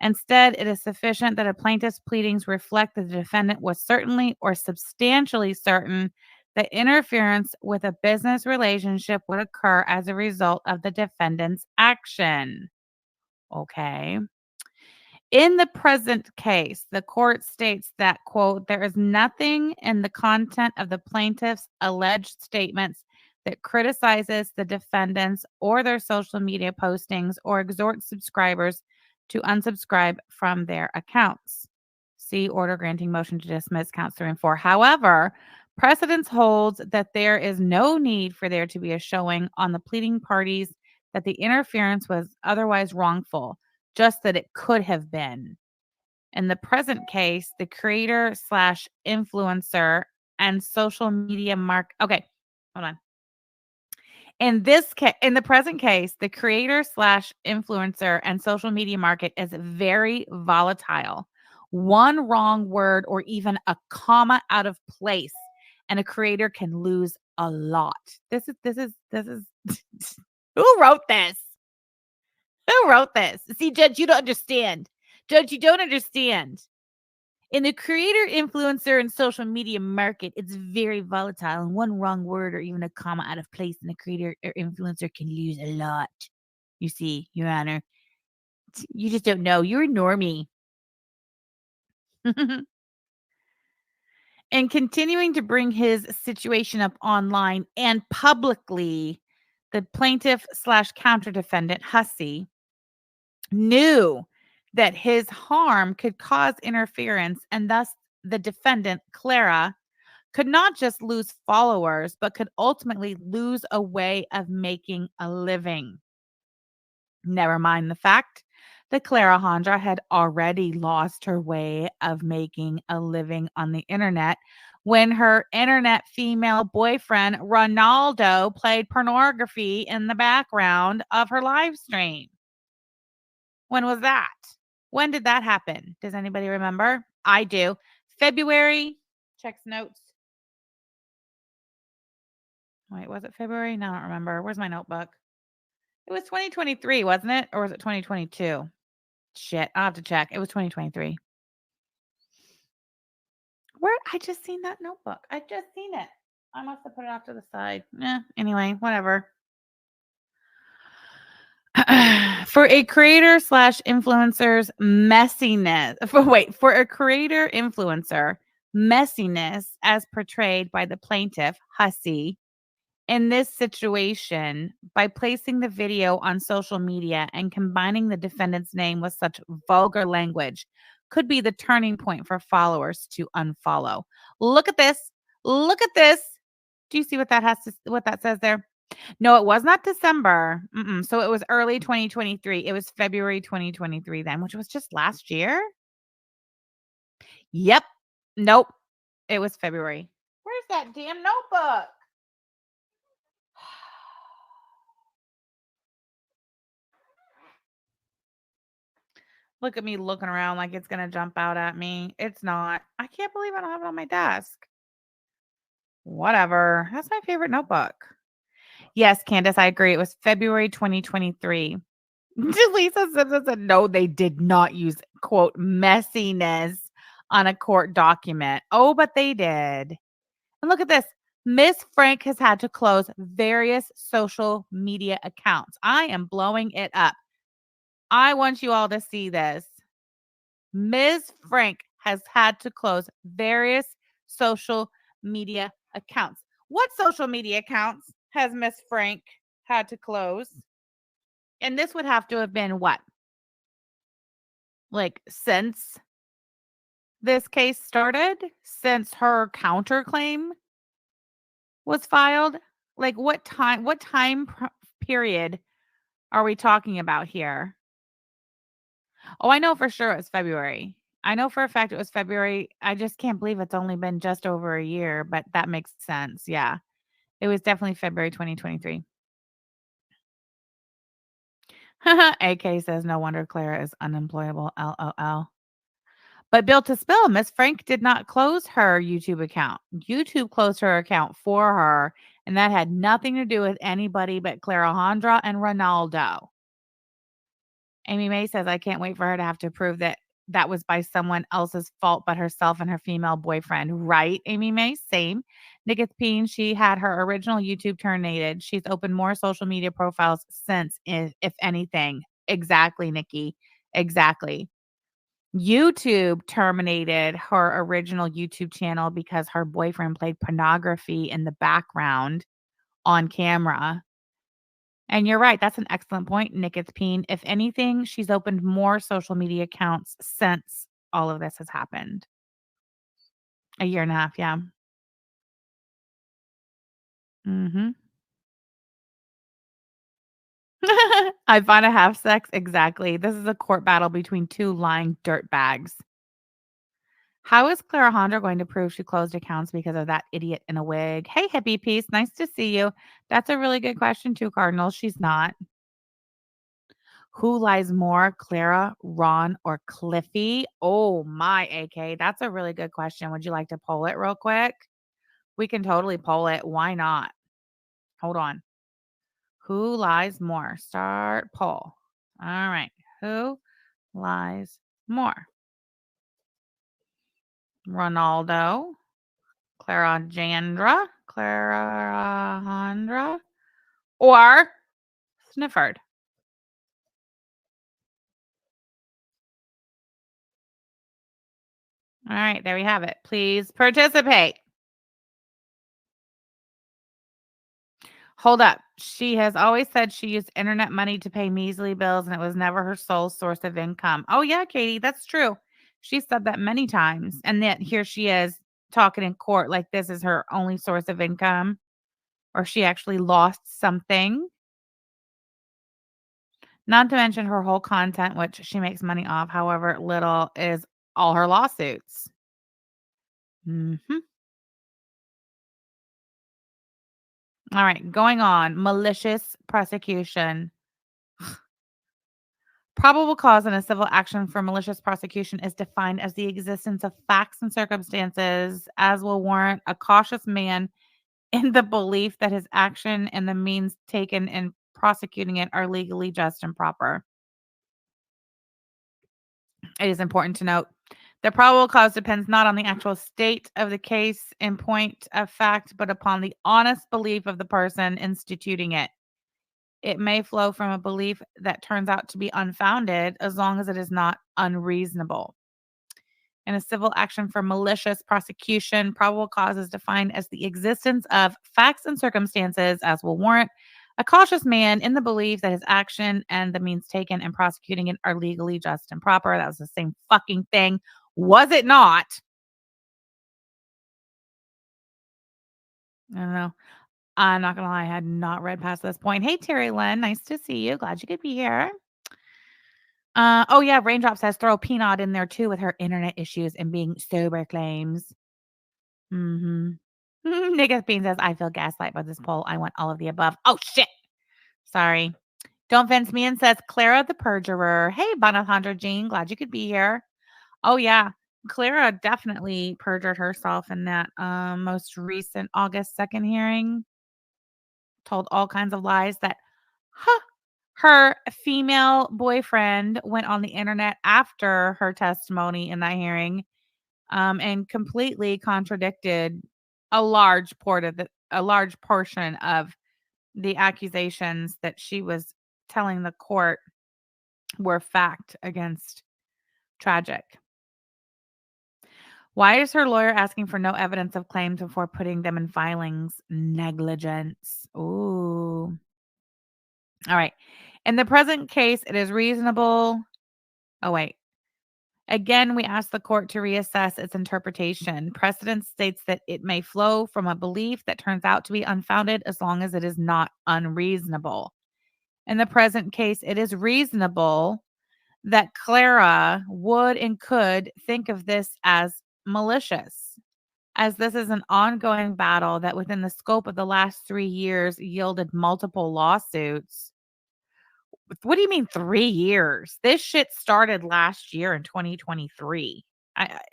Instead, it is sufficient that a plaintiff's pleadings reflect that the defendant was certainly or substantially certain that interference with a business relationship would occur as a result of the defendant's action. Okay. In the present case, the court states that, quote, there is nothing in the content of the plaintiff's alleged statements that criticizes the defendants or their social media postings or exhorts subscribers to unsubscribe from their accounts. See order granting motion to dismiss counts 3 and 4. However, precedence holds that there is no need for there to be a showing on the pleading parties that the interference was otherwise wrongful, just that it could have been. In the present case, the creator/influencer and social media okay, hold on. In the present case, the creator/influencer and social media market is very volatile. One wrong word or even a comma out of place, and a creator can lose a lot. This is who wrote this? Who wrote this? See, Judge, you don't understand. Judge, you don't understand. In the creator, influencer, and social media market, it's very volatile, and one wrong word or even a comma out of place in the creator or influencer can lose a lot. You see, Your Honor, you just don't know. You're a normie. And continuing to bring his situation up online and publicly, the plaintiff/counter defendant, Hussey, knew that his harm could cause interference, and thus the defendant, Clara, could not just lose followers, but could ultimately lose a way of making a living. Never mind the fact that Clarajandra had already lost her way of making a living on the internet when her internet female boyfriend, Ronaldo, played pornography in the background of her live stream. When was that? When did that happen? Does anybody remember? I do. February. Checks notes. Wait, was it February? No, I don't remember. Where's my notebook? It was 2023, wasn't it? Or was it 2022? Shit, I'll have to check. It was 2023. Where I just seen that notebook. I just seen it. I must have put it off to the side. Anyway, whatever. For a creator slash influencer's messiness. For a creator influencer messiness as portrayed by the plaintiff, Hussey, in this situation, by placing the video on social media and combining the defendant's name with such vulgar language, could be the turning point for followers to unfollow. Look at this. Look at this. Do you see what that says there? No, it was not December. So it was early 2023. It was February 2023 then, which was just last year. Yep. Nope. It was February. Where's that damn notebook? Look at me looking around like it's going to jump out at me. It's not. I can't believe I don't have it on my desk. Whatever. That's my favorite notebook. Yes, Candace, I agree. It was February 2023. Lisa said, no, they did not use, quote, messiness on a court document. Oh, but they did. And look at this. Miss Frank has had to close various social media accounts. I am blowing it up. I want you all to see this. Ms. Frank has had to close various social media accounts. What social media accounts has Miss Frank had to close? And this would have to have been what? Like since this case started? Since her counterclaim was filed? Like what time period are we talking about here? Oh, I know for sure it was February. I know for a fact it was February. I just can't believe it's only been just over a year, but that makes sense. Yeah. It was definitely February 2023. AK says, no wonder Clara is unemployable. LOL. But Bill to spill, Miss Frank did not close her YouTube account. YouTube closed her account for her, and that had nothing to do with anybody but Clarajandra and Ronaldo. Amy May says, I can't wait for her to have to prove that that was by someone else's fault but herself and her female boyfriend. Right, Amy May? Same. Nikith Peen, she had her original YouTube terminated. She's opened more social media profiles since, if anything. Exactly, Nikki. Exactly. YouTube terminated her original YouTube channel because her boyfriend played pornography in the background on camera. And you're right. That's an excellent point, Nikith Peen. If anything, she's opened more social media accounts since all of this has happened. A year and a half, yeah. Mm-hmm. I find a half sex. Exactly. This is a court battle between two lying dirt bags. How is Clarajandra going to prove she closed accounts because of that idiot in a wig? Hey, hippie piece. Nice to see you. That's a really good question, too, Cardinal. She's not. Who lies more, Clara, Ron, or Cliffy? Oh, my, AK. That's a really good question. Would you like to poll it real quick? We can totally poll it. Why not? Hold on. Who lies more? Start poll. All right. Who lies more? Ronaldo, Clarajandra, or Snifford? All right, there we have it. Please participate. Hold up. She has always said she used internet money to pay measly bills and it was never her sole source of income. Oh, yeah, Katie, that's true. She said that many times. And yet here she is talking in court like this is her only source of income, or she actually lost something. Not to mention her whole content, which she makes money off, however little, is all her lawsuits. Mm-hmm. All right, going on. Malicious prosecution. Probable cause in a civil action for malicious prosecution is defined as the existence of facts and circumstances as will warrant a cautious man in the belief that his action and the means taken in prosecuting it are legally just and proper. It is important to note the probable cause depends not on the actual state of the case in point of fact, but upon the honest belief of the person instituting it. It may flow from a belief that turns out to be unfounded as long as it is not unreasonable. In a civil action for malicious prosecution, probable cause is defined as the existence of facts and circumstances as will warrant a cautious man in the belief that his action and the means taken in prosecuting it are legally just and proper. That was the same fucking thing. Was it not? I don't know. I'm not gonna lie, I had not read past this point. Hey, Terry Lynn, nice to see you. Glad you could be here. Oh yeah, Raindrop says throw Peanut in there too with her internet issues and being sober claims. Mm-hmm. Nigga Bean says, I feel gaslight by this poll. I want all of the above. Oh shit. Sorry. Don't fence me in says Clara the perjurer. Hey, Bonathandra Jean, glad you could be here. Oh yeah. Clara definitely perjured herself in that most recent August 2nd hearing. Told all kinds of lies that her female boyfriend went on the internet after her testimony in that hearing and completely contradicted a large portion of the accusations that she was telling the court were fact against tragic. Why is her lawyer asking for no evidence of claims before putting them in filings? Negligence. Ooh. All right. In the present case, it is reasonable. Oh, wait. Again, we ask the court to reassess its interpretation. Precedent states that it may flow from a belief that turns out to be unfounded as long as it is not unreasonable. In the present case, it is reasonable that Clara would and could think of this as malicious, as this is an ongoing battle that within the scope of the last 3 years yielded multiple lawsuits. What do you mean 3 years? This shit started last year in 2023.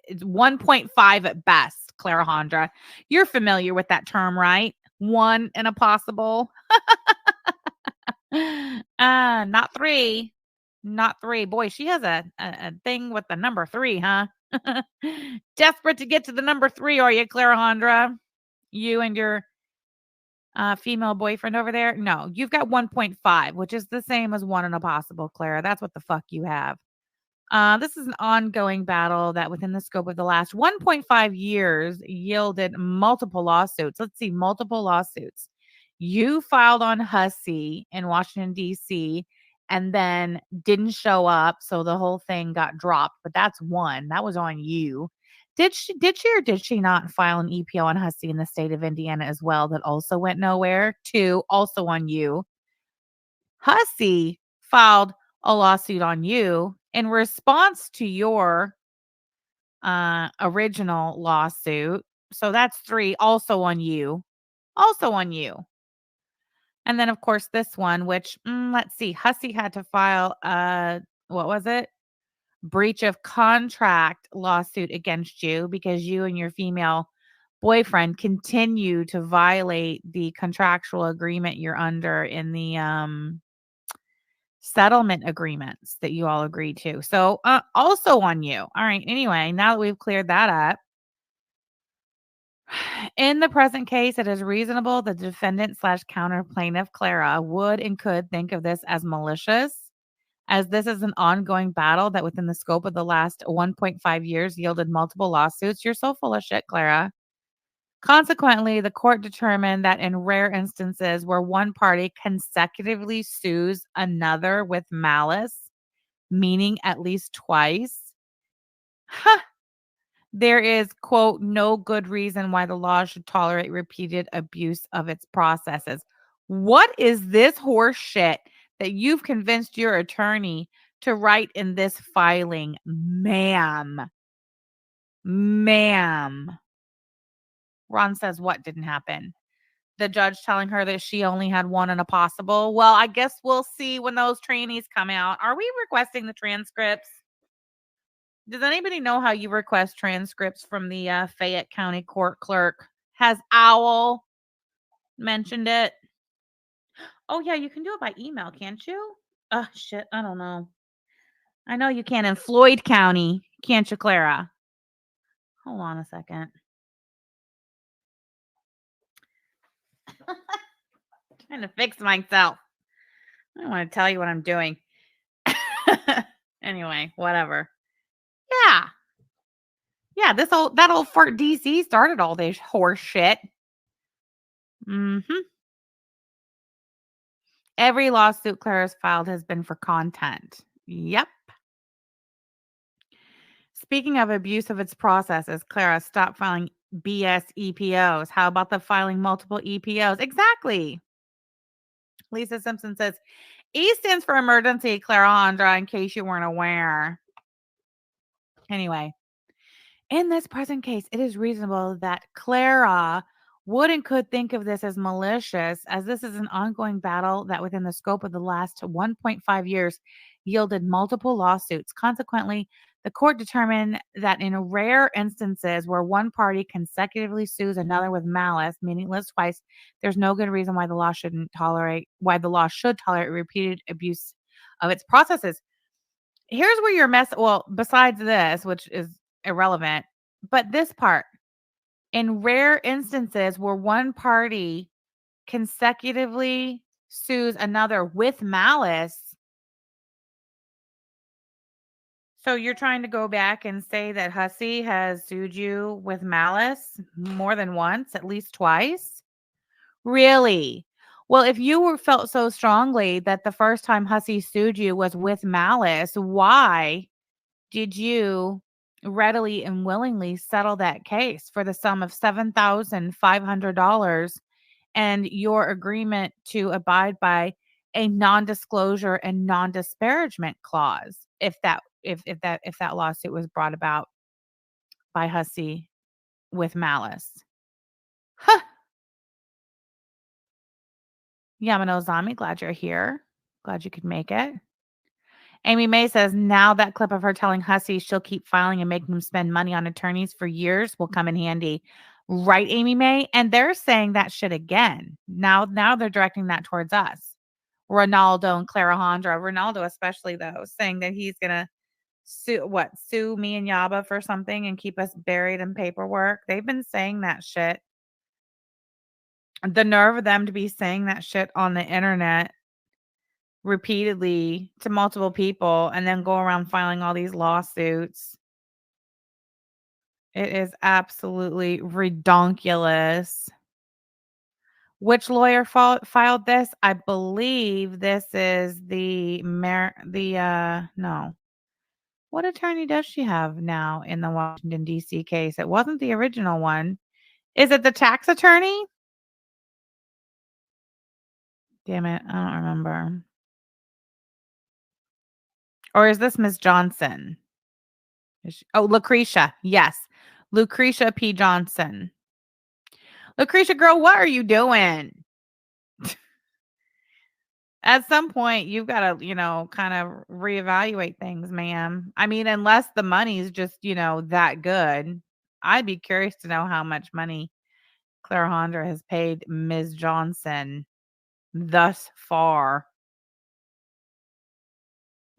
It's 1.5 at best, Clarajandra. You're familiar with that term, right? One and a possible. Not 3. Not 3. Boy, she has a thing with the number 3, huh? Desperate to get to the number 3, are you, Clarajandra? You and your female boyfriend over there? No, you've got 1.5, which is the same as 1 and a possible, Clara. That's what the fuck you have. This is an ongoing battle that within the scope of the last 1.5 years yielded multiple lawsuits. Let's see, multiple lawsuits. You filed on Hussey in Washington, D.C., and then didn't show up, so the whole thing got dropped. But that's one. That was on you. Did she or did she not file an EPO on Hussey in the state of Indiana as well that also went nowhere? 2, also on you. Hussey filed a lawsuit on you in response to your original lawsuit. So that's 3, also on you. Also on you. And then, of course, this one, which, let's see, Hussey had to file what was it? Breach of contract lawsuit against you because you and your female boyfriend continue to violate the contractual agreement you're under in the settlement agreements that you all agreed to. So also on you. All right. Anyway, now that we've cleared that up, in the present case, it is reasonable the defendant / counter plaintiff Clara would and could think of this as malicious, as this is an ongoing battle that within the scope of the last 1.5 years yielded multiple lawsuits. You're so full of shit, Clara. Consequently, the court determined that in rare instances where one party consecutively sues another with malice, meaning at least twice, there is, quote, no good reason why the law should tolerate repeated abuse of its processes. What is this horse shit that you've convinced your attorney to write in this filing, ma'am? Ma'am. Ron says what didn't happen? The judge telling her that she only had 1 and a possible. Well, I guess we'll see when those trainees come out. Are we requesting the transcripts? Does anybody know how you request transcripts from the Fayette County court clerk? Has Owl mentioned it? Oh, yeah, you can do it by email, can't you? Oh, shit, I don't know. I know you can in Floyd County, can't you, Clara? Hold on a second. Trying to fix myself. I don't want to tell you what I'm doing. Anyway, whatever. Yeah. Yeah, that old Fort DC started all this horse shit. Mhm. Every lawsuit Clara's filed has been for content. Yep. Speaking of abuse of its processes, Clara, stop filing BS EPOs. How about the filing multiple EPOs? Exactly. Lisa Simpson says, E stands for emergency, Clarajandra, in case you weren't aware. Anyway, in this present case, it is reasonable that Clara would and could think of this as malicious, as this is an ongoing battle that within the scope of the last 1.5 years yielded multiple lawsuits. Consequently, the court determined that in rare instances where one party consecutively sues another with malice, meaning lists twice, there's no good reason why the law should tolerate repeated abuse of its processes. Here's where your mess, well, besides this, which is irrelevant, but this part, in rare instances where one party consecutively sues another with malice. So you're trying to go back and say that Hussey has sued you with malice more than once, at least twice? Really? Well, if you felt so strongly that the first time Hussey sued you was with malice, why did you readily and willingly settle that case for the sum of $7,500 and your agreement to abide by a non-disclosure and non-disparagement clause if that lawsuit was brought about by Hussey with malice? Huh. Yamano Zami, glad you're here. Glad you could make it. Amy May says now that clip of her telling Hussey she'll keep filing and making him spend money on attorneys for years will come in handy. Right, Amy May? And they're saying that shit again. Now they're directing that towards us. Ronaldo and Clarajandra. Ronaldo especially though, saying that he's gonna sue me and Yaba for something and keep us buried in paperwork. They've been saying that shit. The nerve of them to be saying that shit on the internet repeatedly to multiple people and then go around filing all these lawsuits. It is absolutely redonkulous. Which lawyer filed this? I believe this is no. What attorney does she have now in the Washington, D.C. case? It wasn't the original one. Is it the tax attorney? Damn it, I don't remember. Or is this Ms. Johnson? Lucretia. Yes. Lucretia P. Johnson. Lucretia, girl, what are you doing? At some point, you've got to, kind of reevaluate things, ma'am. I mean, unless the money's just, that good. I'd be curious to know how much money Clarajandra has paid Ms. Johnson thus far.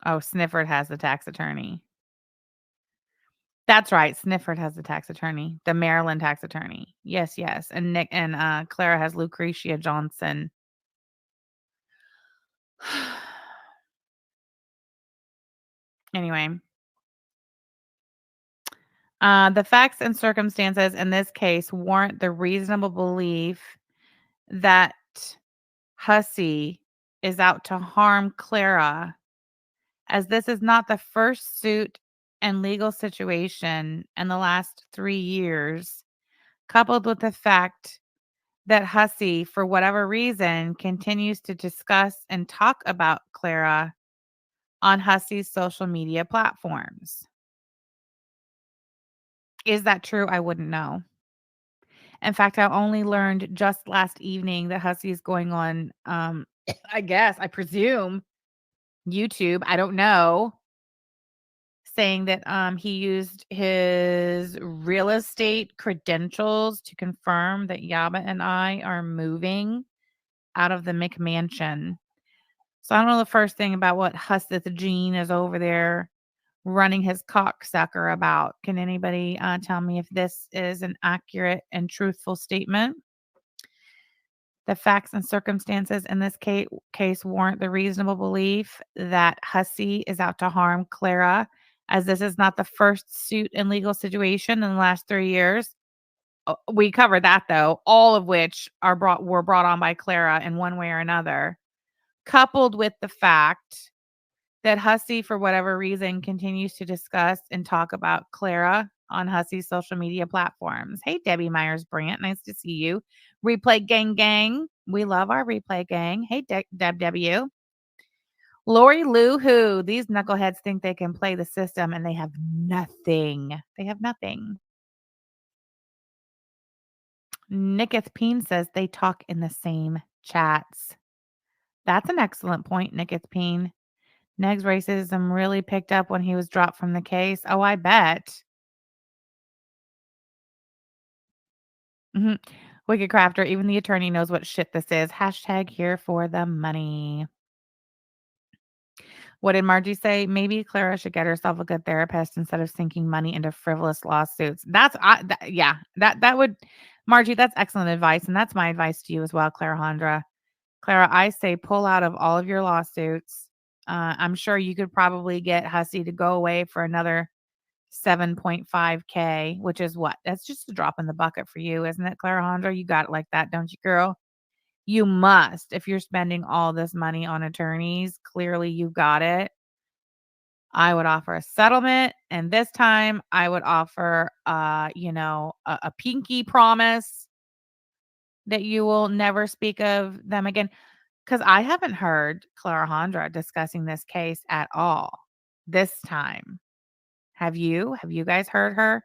Oh, Snifford has the tax attorney. That's right. Snifford has the tax attorney, the Maryland tax attorney. Yes, yes. And Nick and Clara has Lucretia Johnson. Anyway, the facts and circumstances in this case warrant the reasonable belief that Hussey is out to harm Clara, as this is not the first suit and legal situation in the last 3 years, coupled with the fact that Hussey, for whatever reason, continues to discuss and talk about Clara on Hussey's social media platforms. Is that true? I wouldn't know. In fact, I only learned just last evening that Hussey is going on, I presume, YouTube. I don't know. Saying that he used his real estate credentials to confirm that Yaba and I are moving out of the McMansion. So I don't know the first thing about what Husseth Gene is over there running his cocksucker about. Can anybody tell me if this is an accurate and truthful statement? The facts and circumstances in this case warrant the reasonable belief that Hussey is out to harm Clara, as this is not the first suit and legal situation in the last 3 years. We covered that though, all of which were brought on by Clara in one way or another, coupled with the fact that Hussey, for whatever reason, continues to discuss and talk about Clara on Hussey's social media platforms. Hey, Debbie Myers-Brandt, nice to see you. Replay gang. We love our replay gang. Hey, Deb W. Lori Lou Who. These knuckleheads think they can play the system and they have nothing. They have nothing. Nicketh Peen says they talk in the same chats. That's an excellent point, Nicketh Peen. Neg's racism really picked up when he was dropped from the case. Oh, I bet. Wicked Crafter, even the attorney knows what shit this is. Hashtag here for the money. What did Margie say? Maybe Clara should get herself a good therapist instead of sinking money into frivolous lawsuits. That would, Margie, that's excellent advice. And that's my advice to you as well, Clarajandra. Clara, I say pull out of all of your lawsuits. I'm sure you could probably get Hussey to go away for another 7.5K, which is what? That's just a drop in the bucket for you, isn't it, Clarajandra? You got it like that, don't you, girl? You must. If you're spending all this money on attorneys, clearly you've got it. I would offer a settlement, and this time I would offer, a pinky promise that you will never speak of them again. Because I haven't heard Clarajandra discussing this case at all this time. Have you? Have you guys heard her?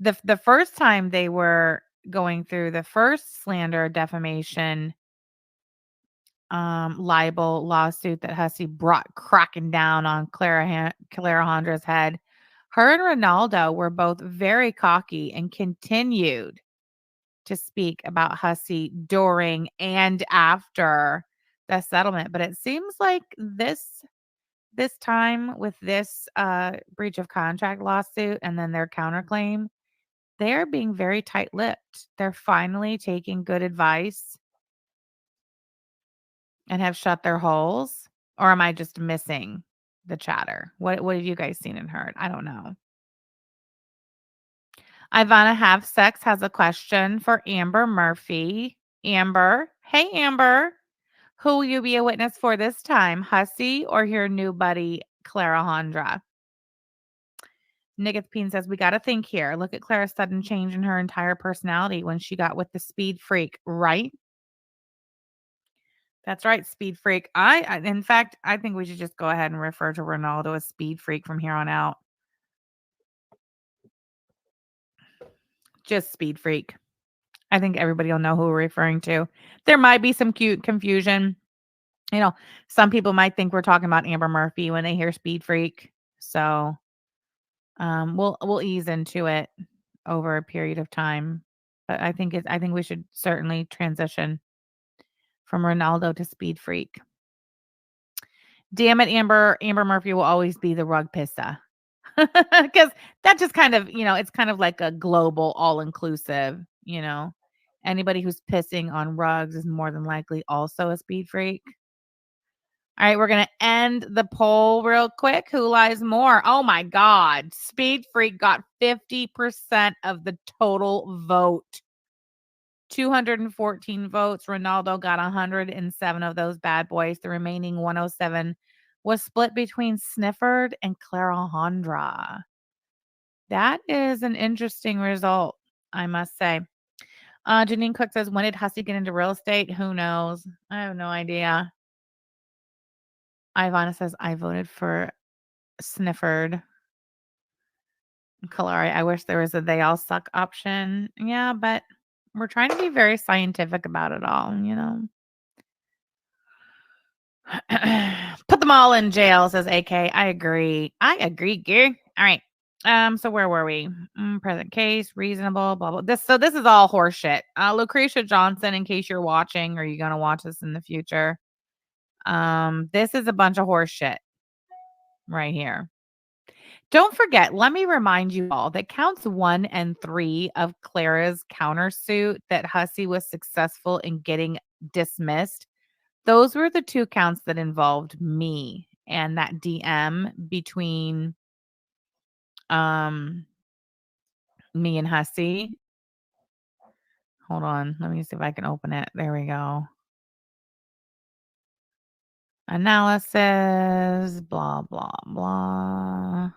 The first time they were going through the first slander, defamation, libel lawsuit that Hussey brought cracking down on Clarajandra's head, her and Ronaldo were both very cocky and continued to speak about Hussey during and after the settlement. But it seems like this time with this breach of contract lawsuit and then their counterclaim, they're being very tight-lipped. They're finally taking good advice and have shut their holes. Or am I just missing the chatter? What have you guys seen and heard? I don't know. Ivana Have Sex has a question for Amber Murphy. Amber. Hey, Amber. Who will you be a witness for this time? Hussey or your new buddy, Clarajandra? Nicketh Peen says, we got to think here. Look at Clara's sudden change in her entire personality when she got with the speed freak, right? That's right, speed freak. In fact, I think we should just go ahead and refer to Ronaldo as speed freak from here on out. Just speed freak. I think everybody will know who we're referring to. There might be some cute confusion. You know, some people might think we're talking about Amber Murphy when they hear speed freak. So we'll ease into it over a period of time. But I think we should certainly transition from Ronaldo to speed freak. Damn it, Amber Murphy will always be the rug pissa. Because that just kind of, it's kind of like a global all-inclusive, Anybody who's pissing on rugs is more than likely also a speed freak. All right, we're going to end the poll real quick. Who lies more? Oh my God. Speed freak got 50% of the total vote. 214 votes. Ronaldo got 107 of those bad boys. The remaining 107 was split between Snifford and Clarajandra. That is an interesting result, I must say. Janine Cook says, when did Hussey get into real estate? Who knows? I have no idea. Ivana says, I voted for Snifford. Kalari, I wish there was a they all suck option. Yeah, but we're trying to be very scientific about it all, Put them all in jail, says AK. I agree. Gear. All right. So where were we? Present case, reasonable, blah blah. This is all horseshit. Lucretia Johnson, in case you're watching or you're gonna watch this in the future. This is a bunch of horseshit right here. Don't forget, let me remind you all that counts 1 and 3 of Clara's countersuit that Hussey was successful in getting dismissed. Those were the 2 counts that involved me and that DM between me and Hussey. Hold on, let me see if I can open it. There we go. Analysis, blah blah blah.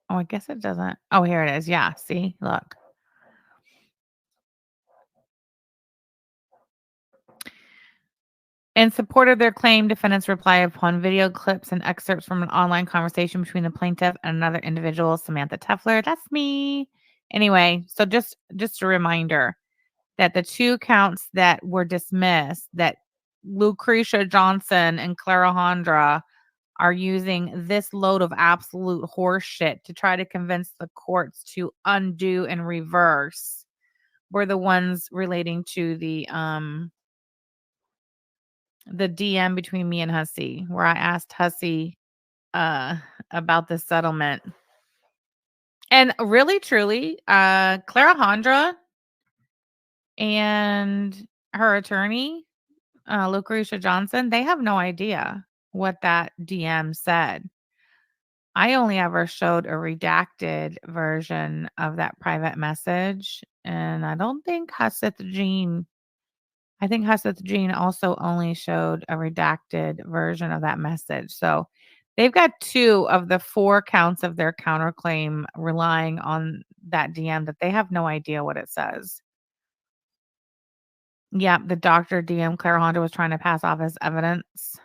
Oh, I guess it doesn't. Oh, here it is. Yeah, see? Look. In support of their claim, defendants rely upon video clips and excerpts from an online conversation between the plaintiff and another individual, Samantha Tefler. That's me. Anyway, so just a reminder that the 2 counts that were dismissed, that Lucretia Johnson and Clarajandra are using this load of absolute horseshit to try to convince the courts to undo and reverse, were the ones relating to the DM between me and Hussey, where I asked Hussey about the settlement. And really, truly, Clarajandra and her attorney, Lucretia Johnson, they have no idea what that DM said. I only ever showed a redacted version of that private message. And I don't think Husseth Jean also only showed a redacted version of that message. So they've got 2 of the 4 counts of their counterclaim relying on that DM that they have no idea what it says. Yeah, the doctor DM Clarajandra was trying to pass off as evidence.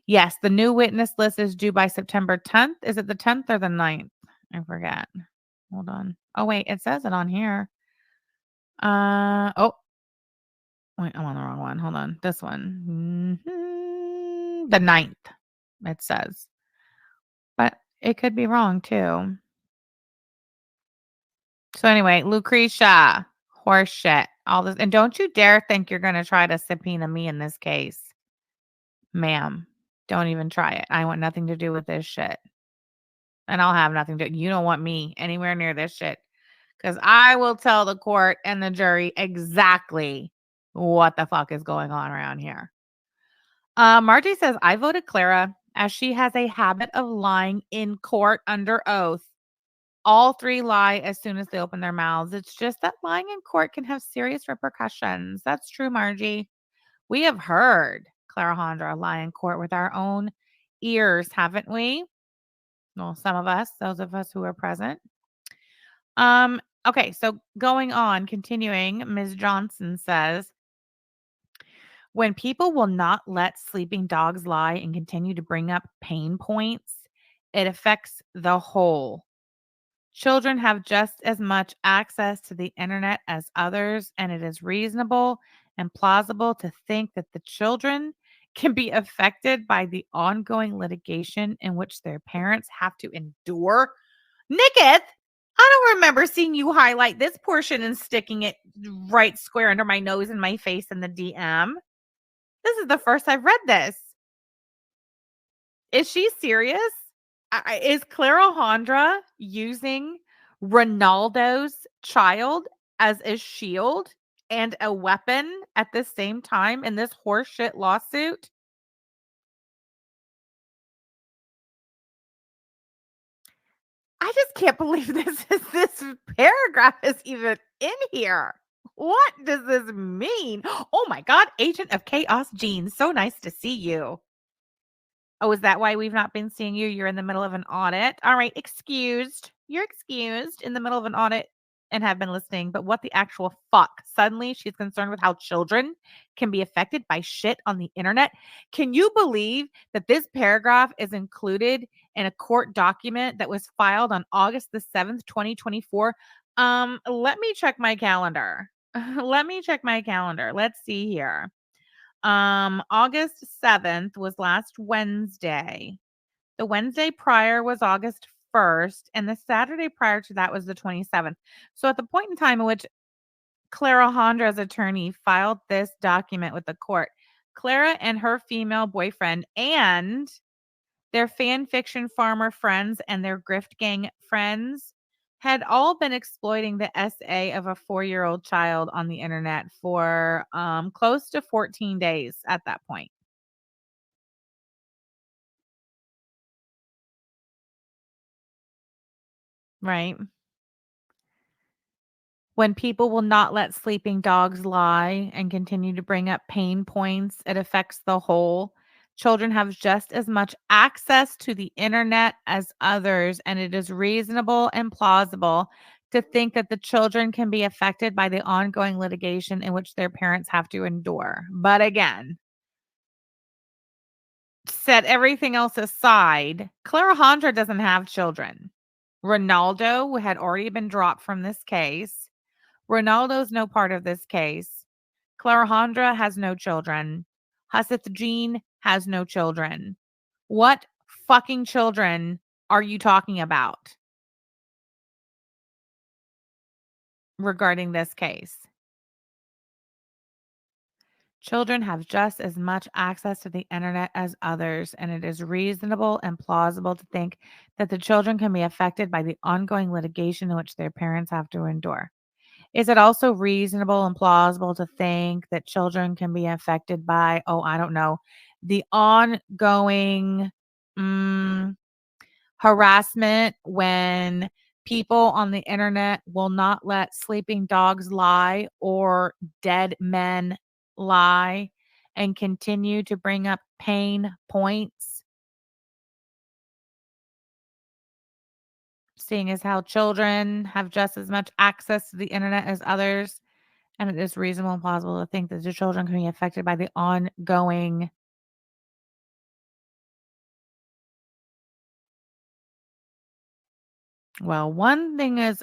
Yes, the new witness list is due by September 10th. Is it the 10th or the 9th? I forget. Hold on. Oh, wait, it says it on here. Oh, wait, I'm on the wrong one. Hold on. This one. The 9th, it says. But it could be wrong too. So anyway, Lucretia, horseshit, all this. And don't you dare think you're going to try to subpoena me in this case. Ma'am, don't even try it. I want nothing to do with this shit. And I'll have nothing to. You don't want me anywhere near this shit. Because I will tell the court and the jury exactly what the fuck is going on around here. Margie says, I voted Clara as she has a habit of lying in court under oath. All 3 lie as soon as they open their mouths. It's just that lying in court can have serious repercussions. That's true, Margie. We have heard Clarajandra lie in court with our own ears, haven't we? Well, some of us, those of us who are present. Okay, so going on, continuing, Ms. Johnson says, when people will not let sleeping dogs lie and continue to bring up pain points, it affects the whole. Children have just as much access to the internet as others, and it is reasonable and plausible to think that the children can be affected by the ongoing litigation in which their parents have to endure. Nicketh, I don't remember seeing you highlight this portion and sticking it right square under my nose and my face in the DM. This is the first I've read this. Is she serious? Is Clarajandra using Ronaldo's child as a shield and a weapon at the same time in this horseshit lawsuit? I just can't believe this paragraph is even in here. What does this mean? Oh my God, Agent of Chaos Jean, so nice to see you. Oh, is that why we've not been seeing you? You're in the middle of an audit. All right, excused. You're excused in the middle of an audit and have been listening. But what the actual fuck? Suddenly she's concerned with how children can be affected by shit on the internet. Can you believe that this paragraph is included in a court document that was filed on August the 7th, 2024? Let me check my calendar. Let me check my calendar. Let's see here. August 7th was last Wednesday. The Wednesday prior was August 1st, and the Saturday prior to that was the 27th. So at the point in time in which Clarajandra's attorney filed this document with the court, Clara and her female boyfriend and their fan fiction farmer friends and their grift gang friends had all been exploiting the SA of a 4-year-old child on the internet for close to 14 days at that point. Right? When people will not let sleeping dogs lie and continue to bring up pain points, it affects the whole. Children have just as much access to the internet as others, and it is reasonable and plausible to think that the children can be affected by the ongoing litigation in which their parents have to endure. But again, set everything else aside, Clarajandra doesn't have children. Ronaldo had already been dropped from this case. Ronaldo's no part of this case. Clarajandra has no children. Hasith Jean has no children. What fucking children are you talking about regarding this case? Children have just as much access to the internet as others, and it is reasonable and plausible to think that the children can be affected by the ongoing litigation in which their parents have to endure. Is it also reasonable and plausible to think that children can be affected by, oh, I don't know, the ongoing harassment when people on the internet will not let sleeping dogs lie or dead men lie and continue to bring up pain points? Seeing as how children have just as much access to the internet as others, and it is reasonable and plausible to think that the children can be affected by the ongoing well, one thing is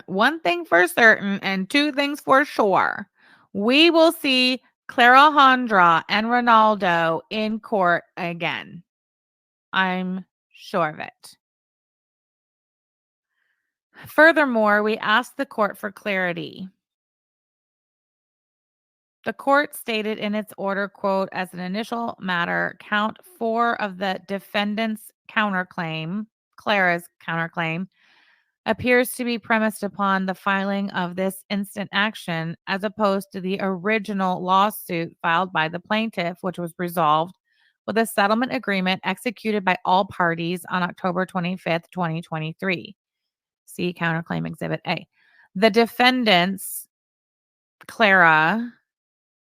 one thing for certain and two things for sure. We will see Clarajandra and Ronaldo in court again. I'm sure of it. Furthermore, we asked the court for clarity. The court stated in its order, quote, as an initial matter, count 4 of the defendant's counterclaim, Clara's counterclaim, appears to be premised upon the filing of this instant action as opposed to the original lawsuit filed by the plaintiff, which was resolved with a settlement agreement executed by all parties on October 25th, 2023. See counterclaim Exhibit A. The defendants, Clara,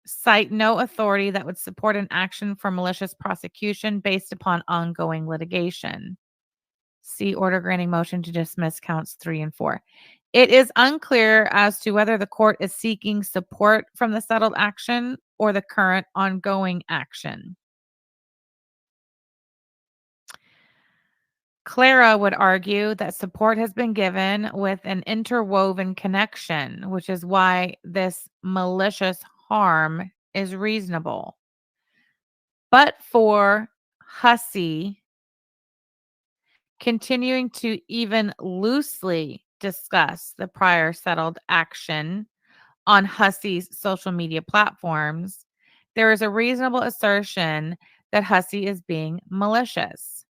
cite no authority that would support an action for malicious prosecution based upon ongoing litigation. See order granting motion to dismiss counts 3 and 4. It is unclear as to whether the court is seeking support from the settled action or the current ongoing action. Clara would argue that support has been given with an interwoven connection, which is why this malicious harm is reasonable. But for Hussey continuing to even loosely discuss the prior settled action on Hussey's social media platforms, there is a reasonable assertion that Hussey is being malicious.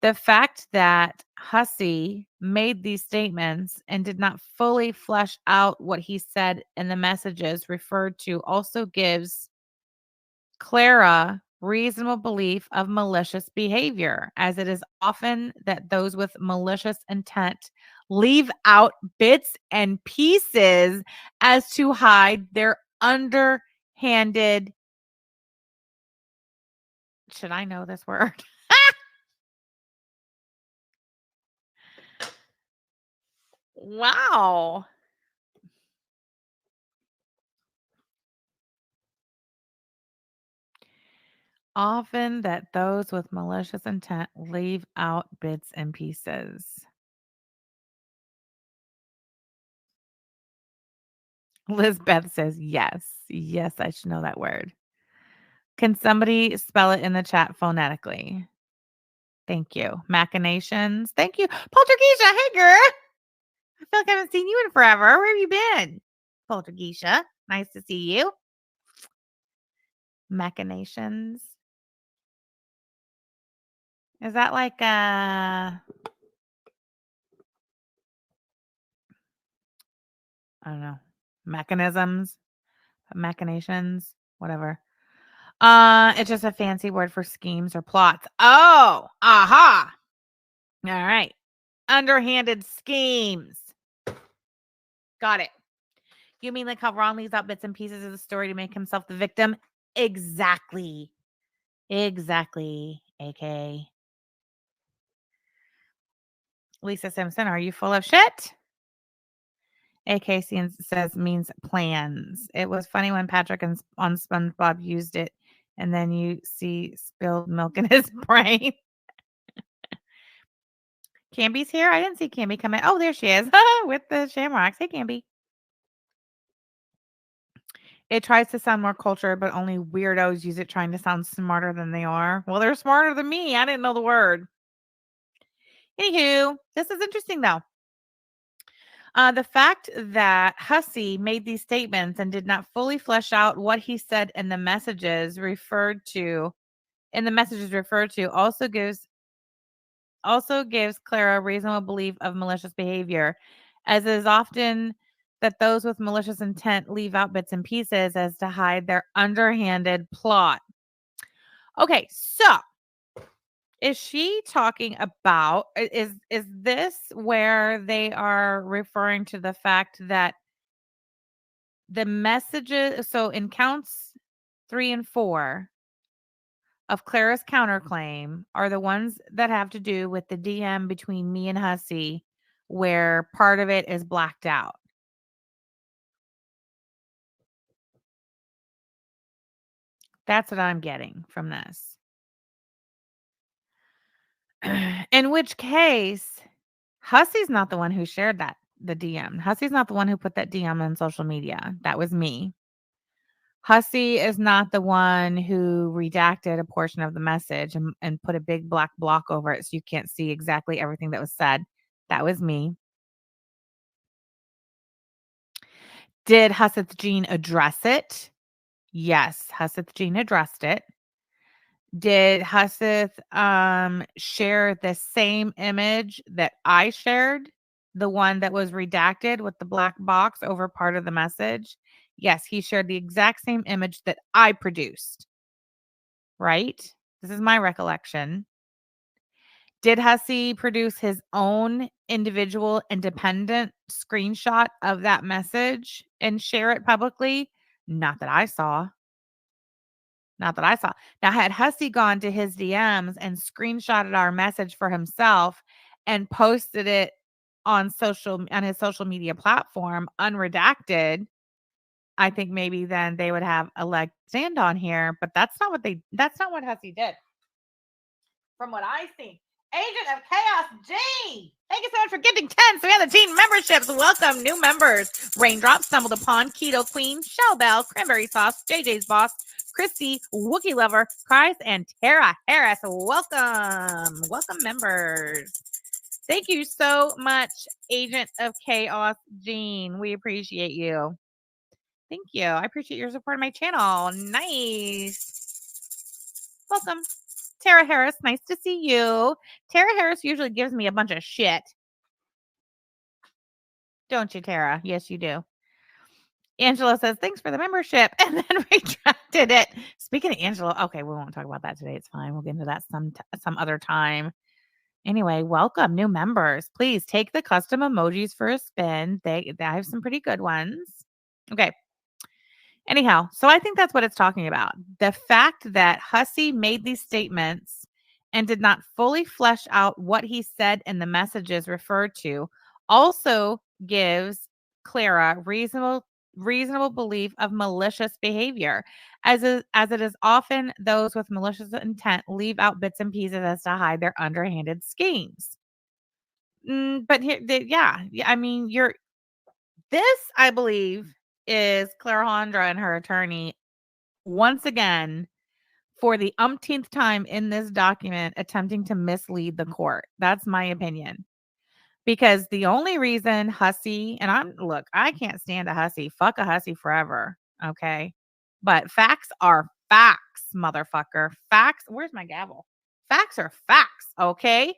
The fact that Hussey made these statements and did not fully flesh out what he said in the messages referred to also gives Clara reasonable belief of malicious behavior, as it is often that those with malicious intent leave out bits and pieces as to hide their underhanded. Should I know this word? Wow. Often that those with malicious intent leave out bits and pieces. Lizbeth says yes. Yes, I should know that word. Can somebody spell it in the chat phonetically? Thank you. Machinations. Thank you. Poltergeisha. Hey, girl. I feel like I haven't seen you in forever. Where have you been? Poltergeisha. Nice to see you. Machinations. Is that like I don't know, mechanisms, machinations, whatever. It's just a fancy word for schemes or plots. Oh, aha. All right. Underhanded schemes. Got it. You mean like how Ron leaves out bits and pieces of the story to make himself the victim? Exactly. Exactly. AK. Lisa Simpson, are you full of shit? AK says means plans. It was funny when Patrick on SpongeBob used it, and then you see spilled milk in his brain. Camby's here. I didn't see Camby come in. Oh, there she is with the shamrocks. Hey, Camby. It tries to sound more cultured, but only weirdos use it trying to sound smarter than they are. Well, they're smarter than me. I didn't know the word. Anywho, this is interesting though. The fact that Hussey made these statements and did not fully flesh out what he said in the messages referred to also gives Clara reasonable belief of malicious behavior, as it is often that those with malicious intent leave out bits and pieces as to hide their underhanded plot. Okay, so is she talking about is this where they are referring to the fact that the messages, so in counts 3 and 4 of Clara's counterclaim are the ones that have to do with the DM between me and Hussey, where part of it is blacked out? That's what I'm getting from this. In which case, Hussey's not the one who shared the DM. Hussey's not the one who put that DM on social media. That was me. Hussey is not the one who redacted a portion of the message and put a big black block over it so you can't see exactly everything that was said. That was me. Did Husseth Jean address it? Yes, Husseth Jean addressed it. Did Husseth share the same image that I shared? The one that was redacted with the black box over part of the message? Yes, he shared the exact same image that I produced. Right? This is my recollection. Did Hussey produce his own individual independent screenshot of that message and share it publicly? Not that I saw. Not that I saw. Now, had Hussey gone to his DMs and screenshotted our message for himself and posted it on his social media platform unredacted, I think maybe then they would have a leg to stand on here. But that's not what Hussey did. From what I've seen. Agent of Chaos G. Thank you so much for getting 10 Savannah Teen memberships. Welcome, new members. Raindrop, Stumbled Upon, Keto Queen, Shell Bell, Cranberry Sauce, JJ's Boss, Christy, Wookie Lover, Christ, and Tara Harris. Welcome. Welcome, members. Thank you so much, Agent of Chaos Jean. We appreciate you. Thank you. I appreciate your support of my channel. Nice. Welcome. Tara Harris, nice to see you. Tara Harris usually gives me a bunch of shit. Don't you, Tara? Yes, you do. Angela says, thanks for the membership, and then retracted it. Speaking of Angela, okay, we won't talk about that today. It's fine. We'll get into that some other time. Anyway, welcome, new members. Please take the custom emojis for a spin. They have some pretty good ones. Okay. Anyhow, so I think that's what it's talking about. The fact that Hussey made these statements and did not fully flesh out what he said in the messages referred to also gives Clara reasonable belief of malicious behavior, as it is often those with malicious intent leave out bits and pieces as to hide their underhanded schemes. But here, I mean, this, I believe, is Clarajandra and her attorney once again, for the umpteenth time in this document, attempting to mislead the court. That's my opinion. Because the only reason Hussey, and I can't stand a Hussey. Fuck a Hussey forever. Okay. But facts are facts, motherfucker. Facts. Where's my gavel? Facts are facts. Okay.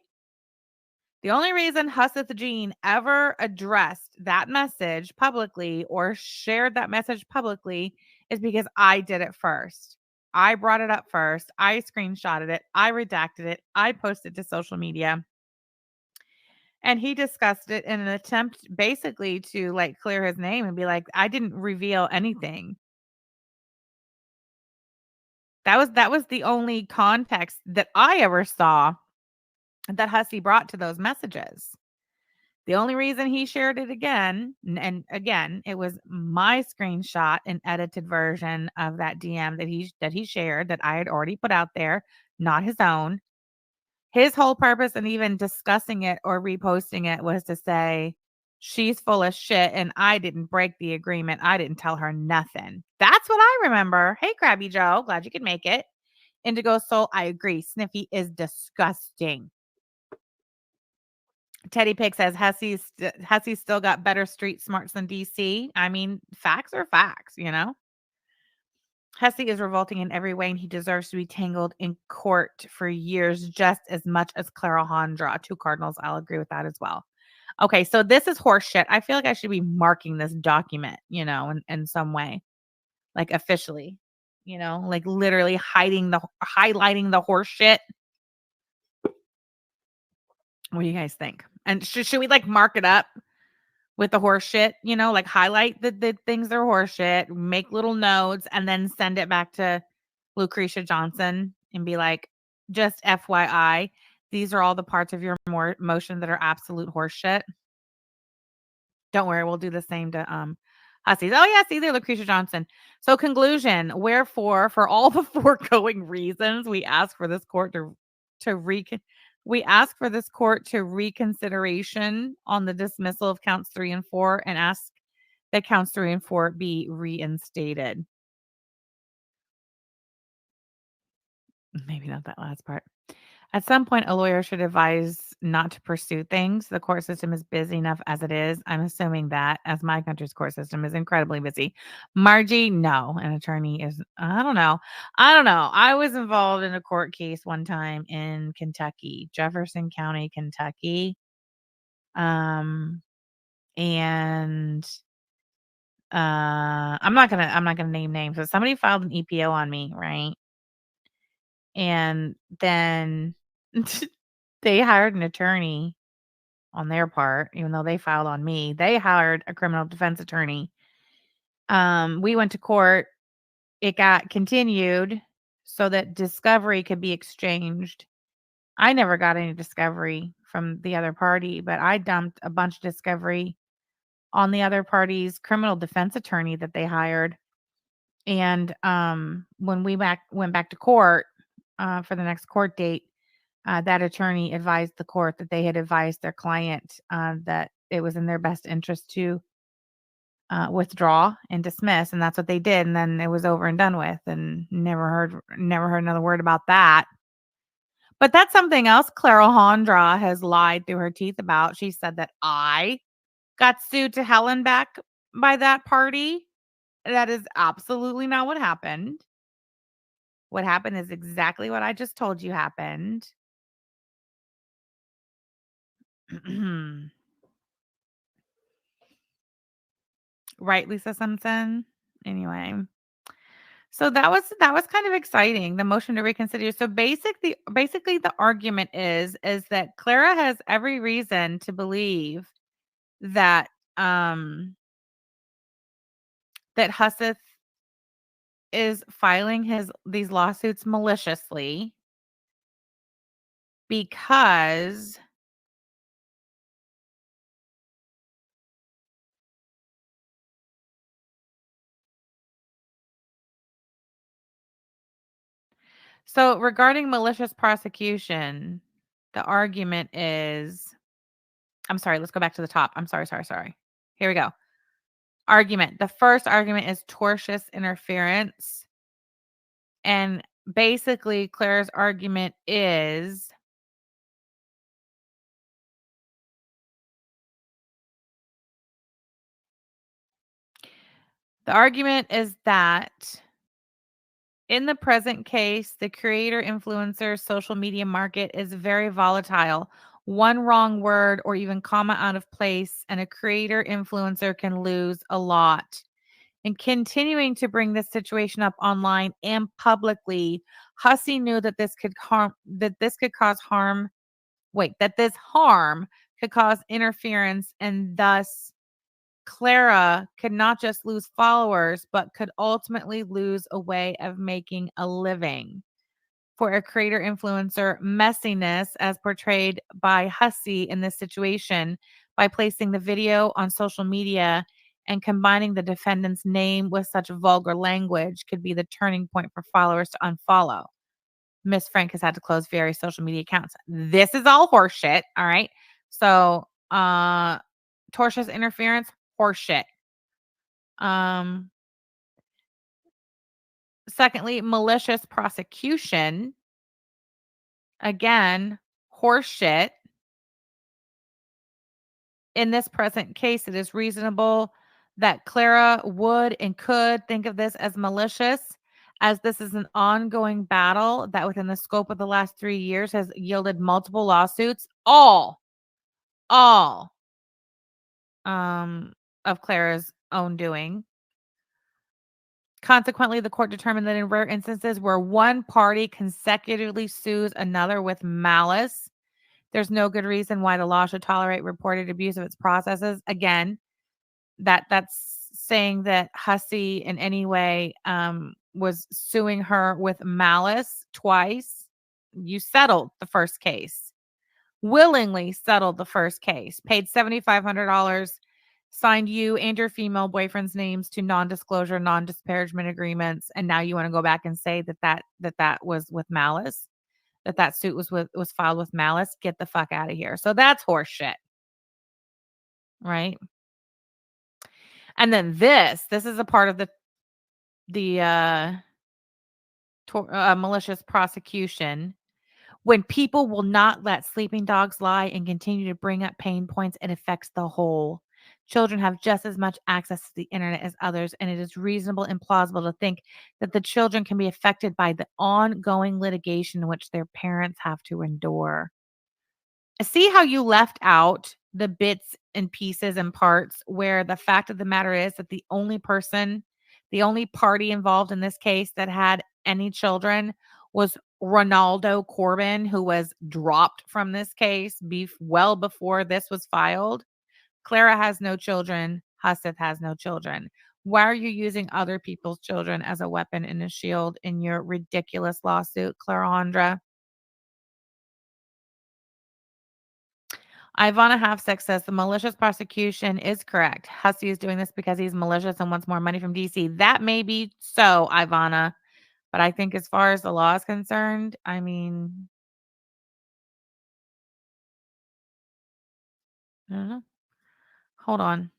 The only reason Husseth Jean ever addressed that message publicly or shared that message publicly is because I did it first. I brought it up first. I screenshotted it. I redacted it. I posted to social media. And he discussed it in an attempt basically to like clear his name and be like, I didn't reveal anything. That was the only context that I ever saw that Hussey brought to those messages. The only reason he shared it again, and again, it was my screenshot and edited version of that DM that he shared that I had already put out there, not his own. His whole purpose in even discussing it or reposting it was to say, she's full of shit and I didn't break the agreement. I didn't tell her nothing. That's what I remember. Hey, Krabby Joe, glad you could make it. Indigo Soul, I agree. Sniffy is disgusting. Teddy Pig says Hussey's still got better street smarts than DC. I mean, facts are facts, you know? Hussey is revolting in every way, and he deserves to be tangled in court for years just as much as Clarajandra. Two Cardinals, I'll agree with that as well. Okay, so this is horseshit. I feel like I should be marking this document, you know, in some way, like officially, you know, like literally highlighting the horseshit. What do you guys think? And should we like mark it up with the horse shit, you know, like highlight the things that are horse shit, make little notes, and then send it back to Lucretia Johnson and be like, just FYI, these are all the parts of your motion that are absolute horse shit. Don't worry, we'll do the same to Hussies. Oh yeah, see there, Lucretia Johnson. So conclusion, wherefore, for all the foregoing reasons, we ask for this court we ask for this court to reconsideration on the dismissal of counts 3 and 4 and ask that counts 3 and 4 be reinstated. Maybe not that last part. At some point, a lawyer should advise not to pursue things. The court system is busy enough as it is. I'm assuming that, as my country's court system is incredibly busy. Margie, no. An attorney is, I don't know. I was involved in a court case one time in Kentucky, Jefferson County, Kentucky. And I'm not gonna name names, but somebody filed an EPO on me, right? And then they hired an attorney on their part, even though they filed on me. They hired a criminal defense attorney. We went to court. It got continued so that discovery could be exchanged. I never got any discovery from the other party, but I dumped a bunch of discovery on the other party's criminal defense attorney that they hired. And when we went back to court for the next court date, that attorney advised the court that they had advised their client that it was in their best interest to withdraw and dismiss, and that's what they did. And then it was over and done with, and never heard another word about that. But that's something else Clarajandra has lied through her teeth about. She said that I got sued to hell and back by that party. That is absolutely not what happened. What happened is exactly what I just told you happened. Right, Lisa Simpson? Anyway. So that was kind of exciting, the motion to reconsider. So basically the argument is that Clara has every reason to believe that that Husseth is filing these lawsuits maliciously because so regarding malicious prosecution, the argument is I'm sorry, let's go back to the top. I'm sorry. Here we go. argument. The first argument is tortious interference. And basically, Clara's argument is that in the present case, the creator influencer social media market is very volatile. One wrong word or even comma out of place, and a creator influencer can lose a lot. And continuing to bring this situation up online and publicly, Hussey knew that this harm could cause interference, and thus Clara could not just lose followers, but could ultimately lose a way of making a living. For a creator influencer, messiness, as portrayed by Hussey in this situation, by placing the video on social media and combining the defendant's name with such vulgar language, could be the turning point for followers to unfollow. Miss Frank has had to close various social media accounts. This is all horseshit. All right. So, tortious interference, horseshit. Secondly, malicious prosecution. Again, horseshit. In this present case, it is reasonable that Clara would and could think of this as malicious, as this is an ongoing battle that within the scope of the last 3 years has yielded multiple lawsuits, all of Clara's own doing. Consequently, the court determined that in rare instances where one party consecutively sues another with malice, there's no good reason why the law should tolerate reported abuse of its processes. Again, that's saying that Hussey in any way was suing her with malice twice. You settled the first case, willingly settled the first case, paid $7,500, signed you and your female boyfriend's names to non-disclosure, non-disparagement agreements, and now you want to go back and say that was with malice, that suit was filed with malice. Get the fuck out of here. So that's horse shit, right? And then this is a part of the malicious prosecution. When people will not let sleeping dogs lie and continue to bring up pain points, it affects the whole. Children have just as much access to the internet as others, and it is reasonable and plausible to think that the children can be affected by the ongoing litigation which their parents have to endure. See how you left out the bits and pieces and parts where the fact of the matter is that the only party involved in this case that had any children was Ronaldo Corbin, who was dropped from this case well before this was filed. Clara has no children. Husseth has no children. Why are you using other people's children as a weapon and a shield in your ridiculous lawsuit, Clarajandra? Ivana Halfsex says the malicious prosecution is correct. Hussey is doing this because he's malicious and wants more money from DC. That may be so, Ivana. But I think as far as the law is concerned, I mean, I don't know. Hold on.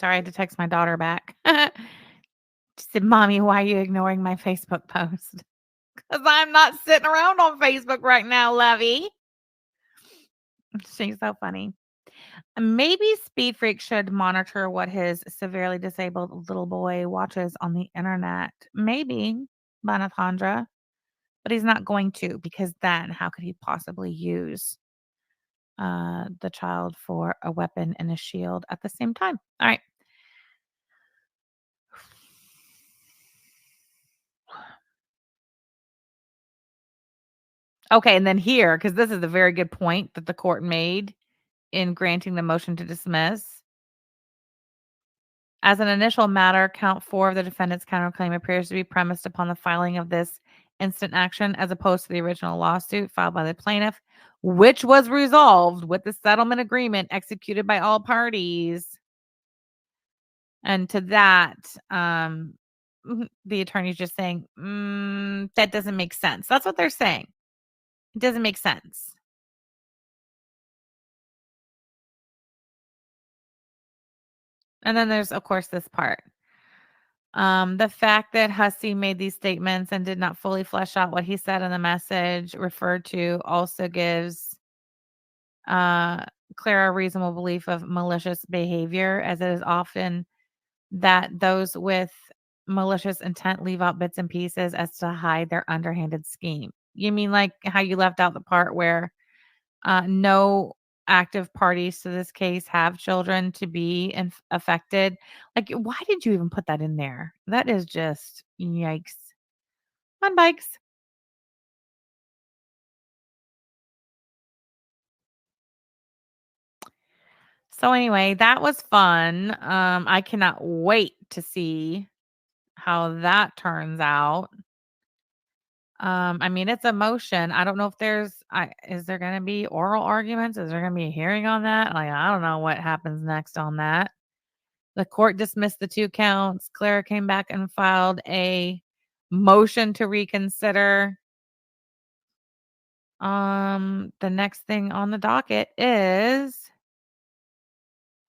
Sorry, I had to text my daughter back. She said, Mommy, why are you ignoring my Facebook post? Because I'm not sitting around on Facebook right now, Lovey. She's so funny. Maybe Speed Freak should monitor what his severely disabled little boy watches on the internet. Maybe, Banathandra. But he's not going to, because then how could he possibly use the child for a weapon and a shield at the same time? All right. Okay, and then here, because this is a very good point that the court made in granting the motion to dismiss. As an initial matter, count 4 of the defendant's counterclaim appears to be premised upon the filing of this instant action as opposed to the original lawsuit filed by the plaintiff, which was resolved with the settlement agreement executed by all parties. And to that, the attorney's just saying, that doesn't make sense. That's what they're saying. It doesn't make sense. And then there's, of course, this part. The fact that Hussey made these statements and did not fully flesh out what he said in the message referred to also gives Clara a reasonable belief of malicious behavior, as it is often that those with malicious intent leave out bits and pieces as to hide their underhanded scheme. You mean like how you left out the part where no active parties to this case have children to be affected? Like, why did you even put that in there? That is just yikes. On bikes. So anyway, that was fun. I cannot wait to see how that turns out. I mean, it's a motion. I don't know if is there going to be oral arguments? Is there going to be a hearing on that? Like, I don't know what happens next on that. The court dismissed the 2 counts. Clara came back and filed a motion to reconsider. The next thing on the docket is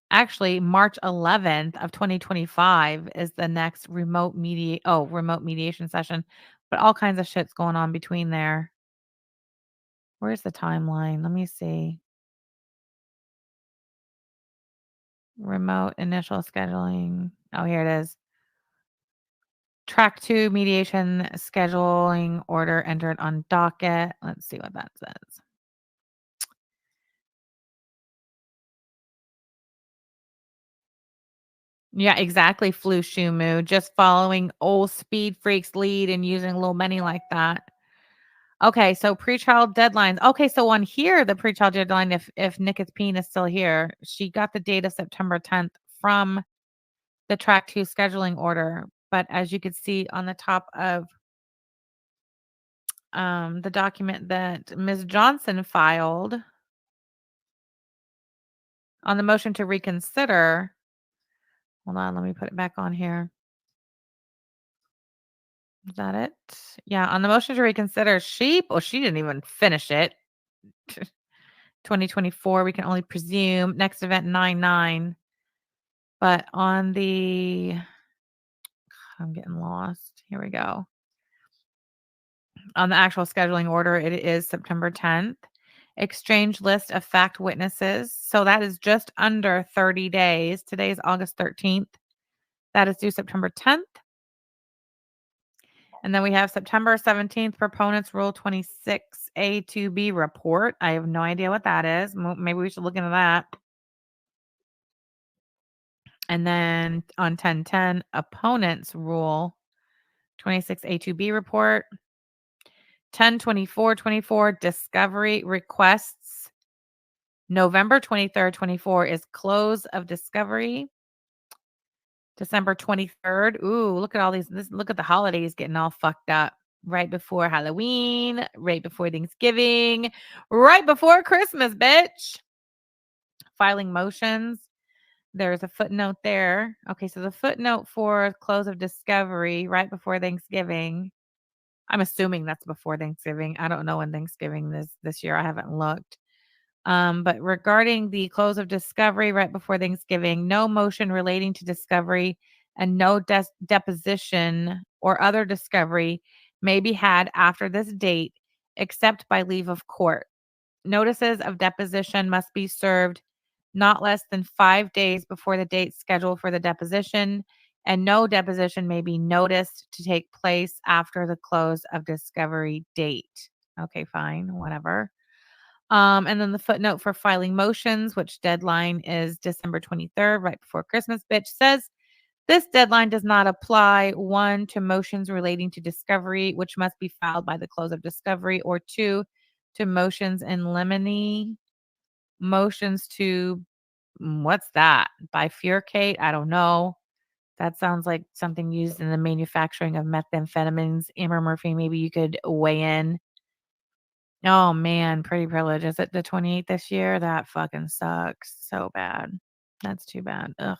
actually March 11th of 2025 is the next remote mediation session, but all kinds of shit's going on between there. Where's the timeline? Let me see. Remote initial scheduling. Oh, here it is. Track 2 mediation scheduling order entered on docket. Let's see what that says. Yeah, exactly, Flu Shumu. Just following old Speed Freak's lead and using little Benny like that. Okay, so pretrial deadlines. Okay, so on here, the pretrial deadline, if Nicotine is still here, she got the date of September 10th from the track 2 scheduling order. But as you could see on the top of the document that Ms. Johnson filed on the motion to reconsider. Hold on, let me put it back on here. Is that it? Yeah, on the motion to reconsider, she didn't even finish it. 2024, we can only presume. Next event 9/9. But on the I'm getting lost. Here we go. On the actual scheduling order, it is September 10th. Exchange list of fact witnesses. So that is just under 30 days. Today is August 13th. That is due September 10th. And then we have September 17th, proponents rule 26A to B report. I have no idea what that is. Maybe we should look into that. And then on 10/10, opponents rule 26A2B report. 10/24/24, discovery requests. November 23rd, 24 is close of discovery. December 23rd. Ooh, look at all these. Look at the holidays getting all fucked up. Right before Halloween, right before Thanksgiving, right before Christmas, bitch. Filing motions. There's a footnote there. Okay, so the footnote for close of discovery right before Thanksgiving. I'm assuming that's before Thanksgiving. I don't know when Thanksgiving is this year. I haven't looked. But regarding the close of discovery right before Thanksgiving, no motion relating to discovery and no deposition or other discovery may be had after this date except by leave of court. Notices of deposition must be served not less than 5 days before the date scheduled for the deposition, and no deposition may be noticed to take place after the close of discovery date. Okay, fine, whatever. And then the footnote for filing motions, which deadline is December 23rd, right before Christmas, bitch, says this deadline does not apply, 1, to motions relating to discovery, which must be filed by the close of discovery, or 2, to motions in limine, motions to, what's that? Bifurcate? I don't know. That sounds like something used in the manufacturing of methamphetamines. Amber Murphy, maybe you could weigh in. Oh man, Pretty Privilege. Is it the 28th this year? That fucking sucks so bad. That's too bad. Ugh.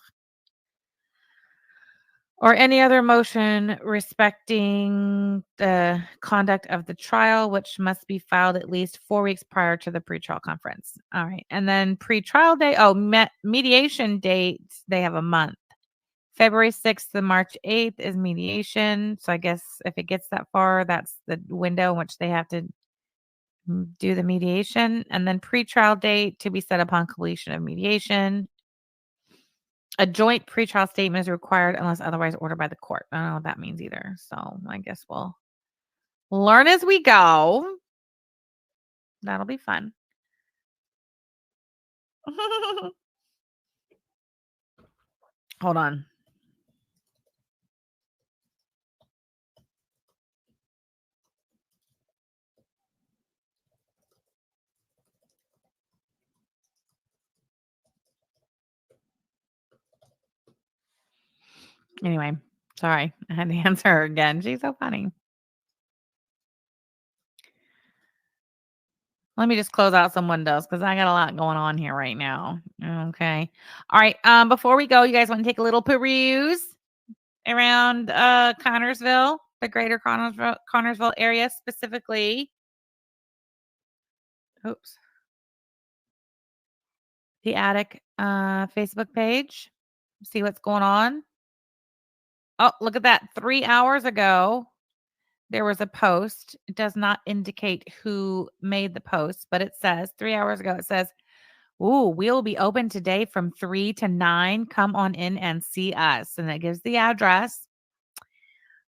or any other motion respecting the conduct of the trial, which must be filed at least 4 weeks prior to the pretrial conference. All right. And then pretrial day, mediation dates, they have a month. February 6th to March 8th is mediation. So I guess if it gets that far, that's the window in which they have to do the mediation. And then pretrial date to be set upon completion of mediation. A joint pretrial statement is required unless otherwise ordered by the court. I don't know what that means either. So I guess we'll learn as we go. That'll be fun. Hold on. Anyway, sorry. I had to answer her again. She's so funny. Let me just close out some windows because I got a lot going on here right now. Okay. All right. Before we go, you guys want to take a little peruse around Connorsville, the greater Connorsville area specifically. Oops. The Attic Facebook page. See what's going on. Oh, look at that. 3 hours ago, there was a post. It does not indicate who made the post, but it says 3 hours ago, it says, "Ooh, we'll be open today from 3 to 9. Come on in and see us." And it gives the address.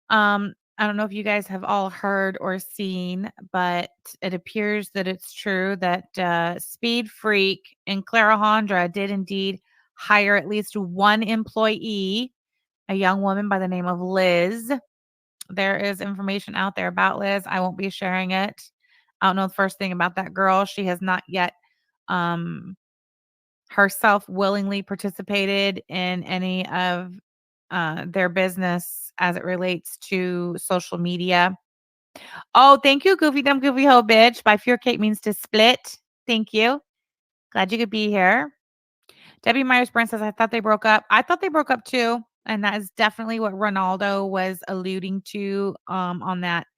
I don't know if you guys have all heard or seen, but it appears that it's true that Speed Freak and Clarajandra did indeed hire at least one employee, a young woman by the name of Liz. There is information out there about Liz. I won't be sharing it. I don't know the first thing about that girl. She has not yet herself willingly participated in any of their business as it relates to social media. Oh, thank you, Goofy Dumb Goofy Ho Bitch. By Cake means to split. Thank you. Glad you could be here. Debbie Myers-Brand says, I thought they broke up. I thought they broke up too. And that is definitely what Ronaldo was alluding to on that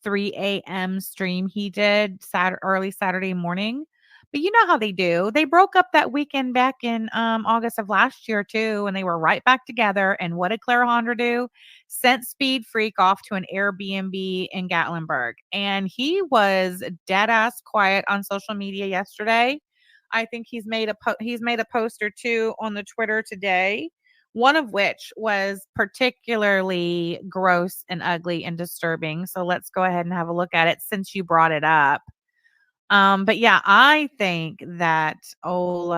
3 a.m. stream he did early Saturday morning. But you know how they do. They broke up that weekend back in August of last year too, and they were right back together. And what did Clarajandra do? Sent Speed Freak off to an Airbnb in Gatlinburg. And he was dead ass quiet on social media yesterday. I think he's made a post or two on the Twitter today, one of which was particularly gross and ugly and disturbing. So let's go ahead and have a look at it since you brought it up. But yeah, I think that old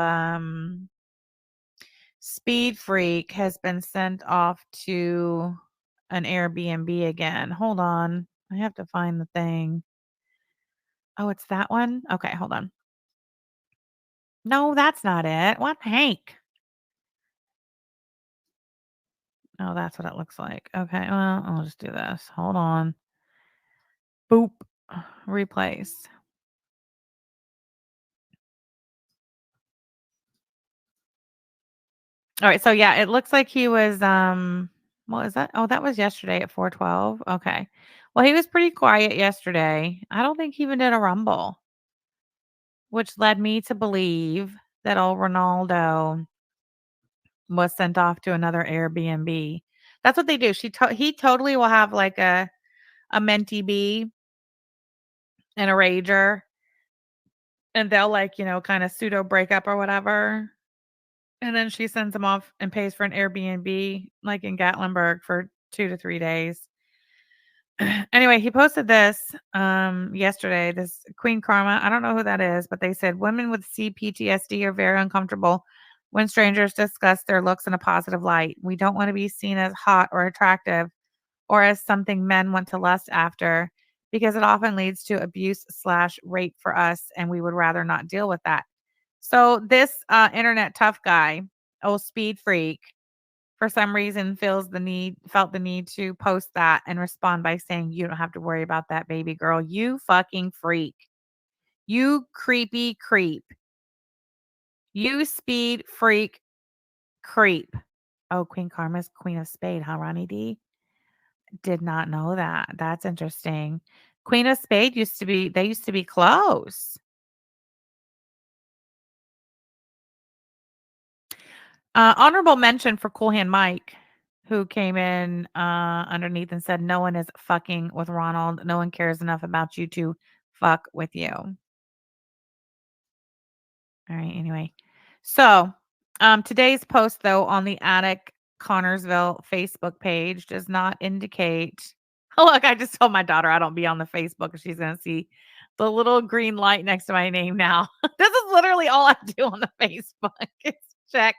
Speed Freak has been sent off to an Airbnb again. Hold on. I have to find the thing. Oh, it's that one? Okay, hold on. No, that's not it. What the heck? Oh, that's what it looks like. Okay, well, I'll just do this. Hold on. Boop. Replace. All right, so yeah, it looks like he was what is that? Oh, that was yesterday at 4:12. Okay. Well, he was pretty quiet yesterday. I don't think he even did a rumble, which led me to believe that old Ronaldo was sent off to another Airbnb. That's what they do. He totally will have like a mentee bee and a rager, and they'll like, kind of pseudo breakup or whatever. And then she sends him off and pays for an Airbnb like in Gatlinburg for 2 to 3 days. Anyway, he posted this yesterday, this Queen Karma. I don't know who that is, but they said women with CPTSD are very uncomfortable when strangers discuss their looks in a positive light. We don't want to be seen as hot or attractive or as something men want to lust after because it often leads to abuse/rape for us, and we would rather not deal with that. So this internet tough guy, old Speed Freak, for some reason felt the need to post that and respond by saying, "You don't have to worry about that, baby girl. You fucking freak. You creepy creep. You Speed Freak creep." Oh, Queen Karma's Queen of Spade, huh, Ronnie D? Did not know that. That's interesting. Queen of Spade they used to be close. Honorable mention for Cool Hand Mike, who came in underneath and said, "No one is fucking with Ronald. No one cares enough about you to fuck with you." All right. Anyway, so today's post though on the Attic Connorsville Facebook page does not indicate. Oh, look, I just told my daughter I don't be on the Facebook. She's gonna see the little green light next to my name now. This is literally all I do on the Facebook. Is check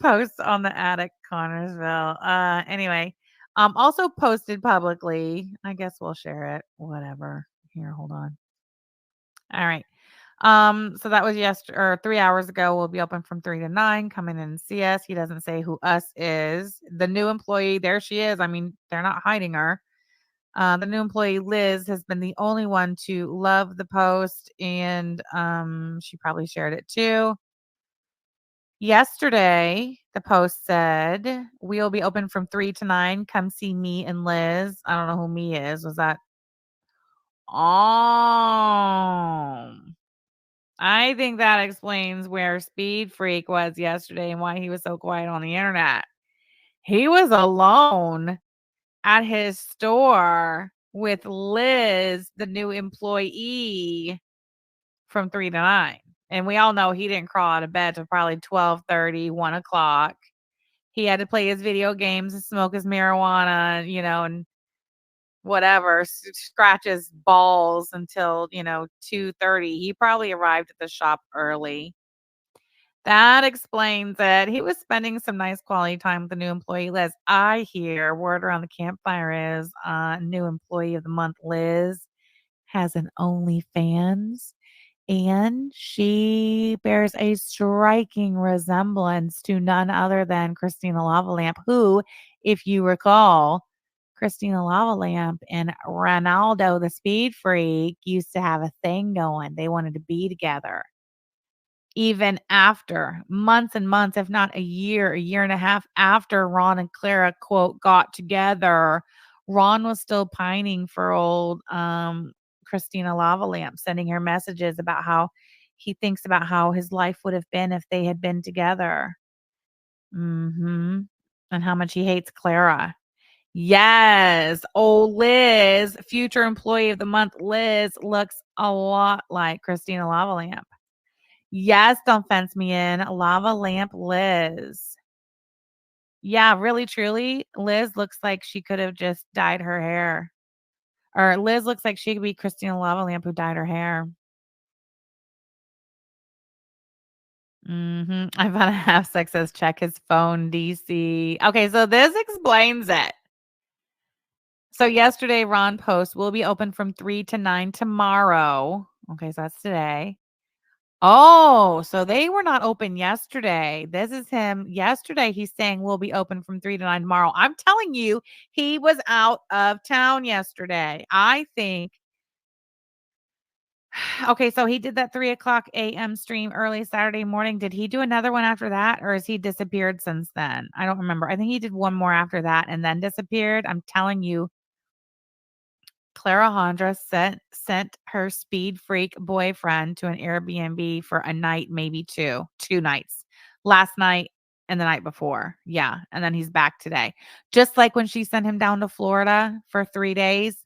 posts on the Attic Connorsville. Anyway, also posted publicly. I guess we'll share it. Whatever. Here, hold on. All right. So that was yesterday or 3 hours ago. We'll be open from 3 to 9. Come in and see us. He doesn't say who us is. The new employee, there she is. I mean, they're not hiding her. The new employee, Liz, has been the only one to love the post, and she probably shared it too. Yesterday, the post said, "We'll be open from 3 to 9. Come see me and Liz." I don't know who me is. Was that? Oh, I think that explains where Speed Freak was yesterday and why he was so quiet on the internet. He was alone at his store with Liz, the new employee, from 3 to 9. And we all know he didn't crawl out of bed till probably 12:30, 1 o'clock. He had to play his video games and smoke his marijuana, and whatever, scratch his balls until, 2:30. He probably arrived at the shop early. That explains it. He was spending some nice quality time with the new employee, Liz. I hear word around the campfire is new employee of the month, Liz, has an OnlyFans. And she bears a striking resemblance to none other than Christina Lavalamp, who, if you recall, Christina Lavalamp and Ronaldo, the speed freak, used to have a thing going. They wanted to be together. Even after months and months, if not a year and a half after Ron and Clara, quote, got together, Ron was still pining for old Christina Lavalamp, sending her messages about how he thinks about how his life would have been if they had been together. And how much he hates Clara. Yes. Oh, Liz, future employee of the month, Liz looks a lot like Christina Lavalamp. Yes, don't fence me in. Lava Lamp Liz. Yeah, really, truly, Liz looks like she could have just dyed her hair. Or Liz looks like she could be Christina Lava Lamp who dyed her hair. I found a half sex says check his phone, DC. Okay, so this explains it. So yesterday, Ron post will be open from 3 to 9 tomorrow. Okay, so that's today. Oh, so they were not open yesterday. This is him. Yesterday, he's saying we'll be open from 3 to 9 tomorrow. I'm telling you, he was out of town yesterday. I think. Okay, so he did that 3 o'clock a.m. stream early Saturday morning. Did he do another one after that, or has he disappeared since then? I don't remember. I think he did one more after that and then disappeared. I'm telling you, Clarajandra sent her speed freak boyfriend to an Airbnb for a night, maybe two nights. Last night and the night before. Yeah, and then he's back today. Just like when she sent him down to Florida for 3 days.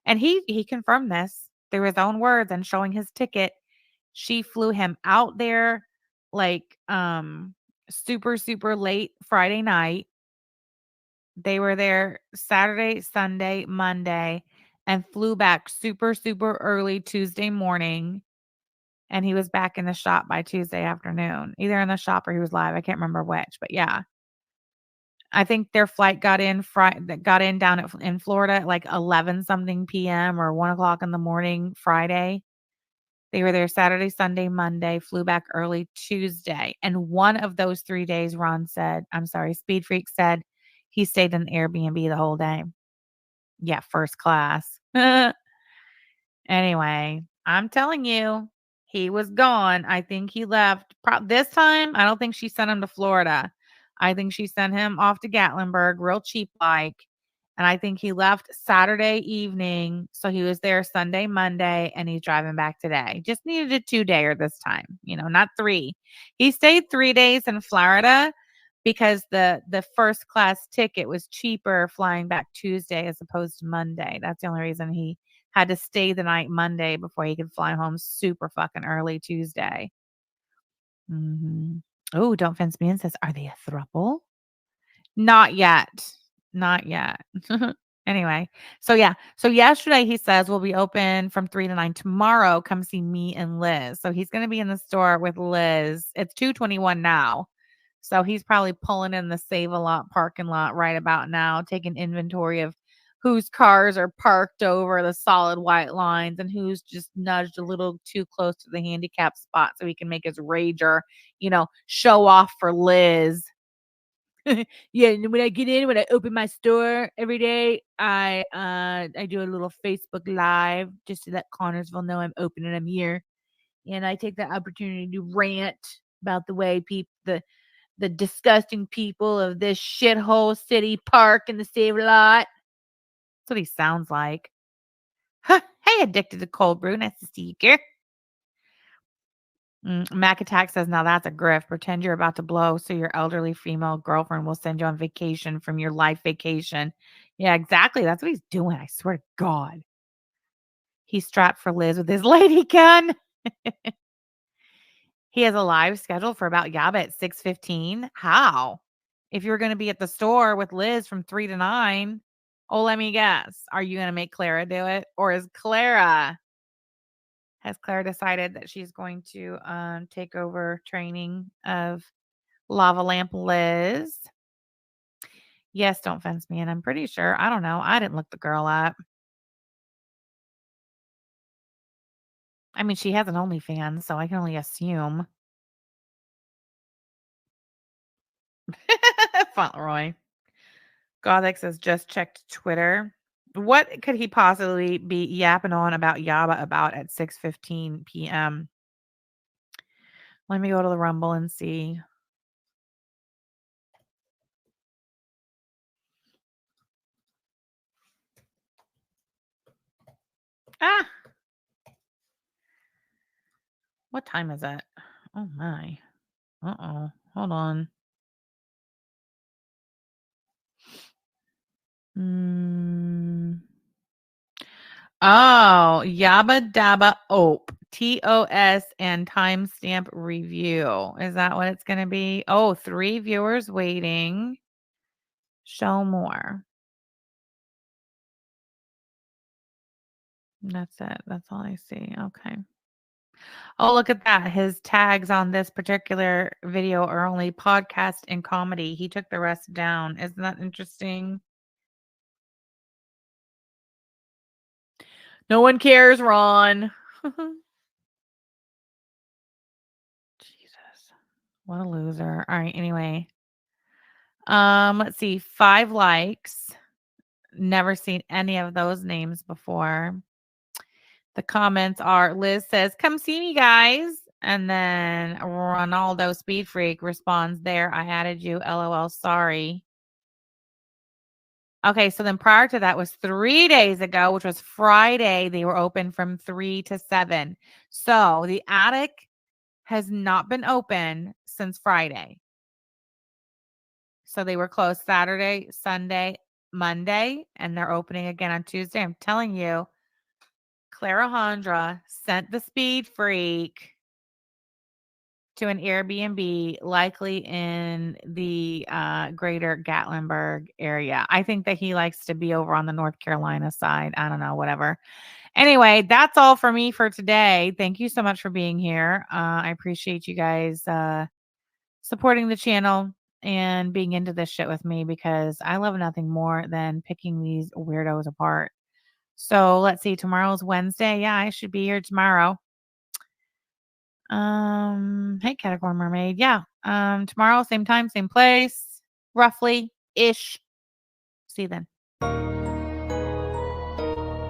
And he confirmed this through his own words and showing his ticket. She flew him out there like super super late Friday night. They were there Saturday, Sunday, Monday, and flew back super, super early Tuesday morning. And he was back in the shop by Tuesday afternoon, either in the shop or he was live. I can't remember which, but yeah. I think their flight got in down in Florida at like 11 something p.m. or 1 o'clock in the morning Friday. They were there Saturday, Sunday, Monday, flew back early Tuesday. And one of those 3 days, Speed Freak said he stayed in the Airbnb the whole day. Yeah, first class. Anyway, I'm telling you, he was gone. I think he left. This time, I don't think she sent him to Florida. I think she sent him off to Gatlinburg real cheap like. And I think he left Saturday evening. So he was there Sunday, Monday, and he's driving back today. Just needed a 2-dayer this time, not 3. He stayed 3 days in Florida because the first class ticket was cheaper flying back Tuesday as opposed to Monday. That's the only reason he had to stay the night Monday before he could fly home super fucking early Tuesday. Oh, Don't Fence Me In says, are they a throuple? Not yet. Not yet. Anyway, so yeah. So yesterday he says we'll be open from 3 to 9 tomorrow. Come see me and Liz. So he's going to be in the store with Liz. It's 2:21 now. So he's probably pulling in the Save a Lot parking lot right about now, taking inventory of whose cars are parked over the solid white lines and who's just nudged a little too close to the handicap spot so he can make his rager, show off for Liz. Yeah, and when I open my store every day, I do a little Facebook Live just to let Connorsville know I'm open and I'm here. And I take that opportunity to rant about the way the disgusting people of this shithole city park in the Save a Lot. That's what he sounds like. Huh. Hey, addicted to cold brew. Nice to see you, girl. Mac Attack says, now that's a grift. Pretend you're about to blow so your elderly female girlfriend will send you on vacation from your life vacation. Yeah, exactly. That's what he's doing. I swear to God. He's strapped for Liz with his lady gun. He has a live schedule for About Yaba at 6:15. How? If you're going to be at the store with Liz from 3 to 9, let me guess. Are you going to make Clara do it? Or has Clara decided that she's going to take over training of Lava Lamp Liz? Yes, Don't Fence Me In. I'm pretty sure. I don't know. I didn't look the girl up. I mean, she has an OnlyFans, so I can only assume. Fauntleroy. Gothic says, just checked Twitter. What could he possibly be yapping on about Yaba about at 6:15 p.m.? Let me go to the Rumble and see. Ah! What time is it? Oh, my. Uh-oh. Hold on. Oh, Yabba Dabba Ope. TOS and timestamp review. Is that what it's going to be? Oh, 3 viewers waiting. Show more. That's it. That's all I see. Okay. Oh, look at that. His tags on this particular video are only podcast and comedy. He took the rest down. Isn't that interesting? No one cares, Ron. Jesus. What a loser. All right, anyway. Let's see. 5 likes. Never seen any of those names before. The comments are Liz says, come see me, guys. And then Ronaldo Speed Freak responds, there, I added you. LOL, sorry. Okay, so then prior to that was 3 days ago, which was Friday. They were open from 3 to 7. So the attic has not been open since Friday. So they were closed Saturday, Sunday, Monday, and they're opening again on Tuesday. I'm telling you, Clarajandra sent the Speed Freak to an Airbnb, likely in the greater Gatlinburg area. I think that he likes to be over on the North Carolina side. I don't know, whatever. Anyway, that's all for me for today. Thank you so much for being here. I appreciate you guys supporting the channel and being into this shit with me because I love nothing more than picking these weirdos apart. So let's see. Tomorrow's Wednesday. Yeah, I should be here tomorrow. Hey, Category Mermaid. Yeah. Tomorrow, same time, same place, roughly ish. See you then.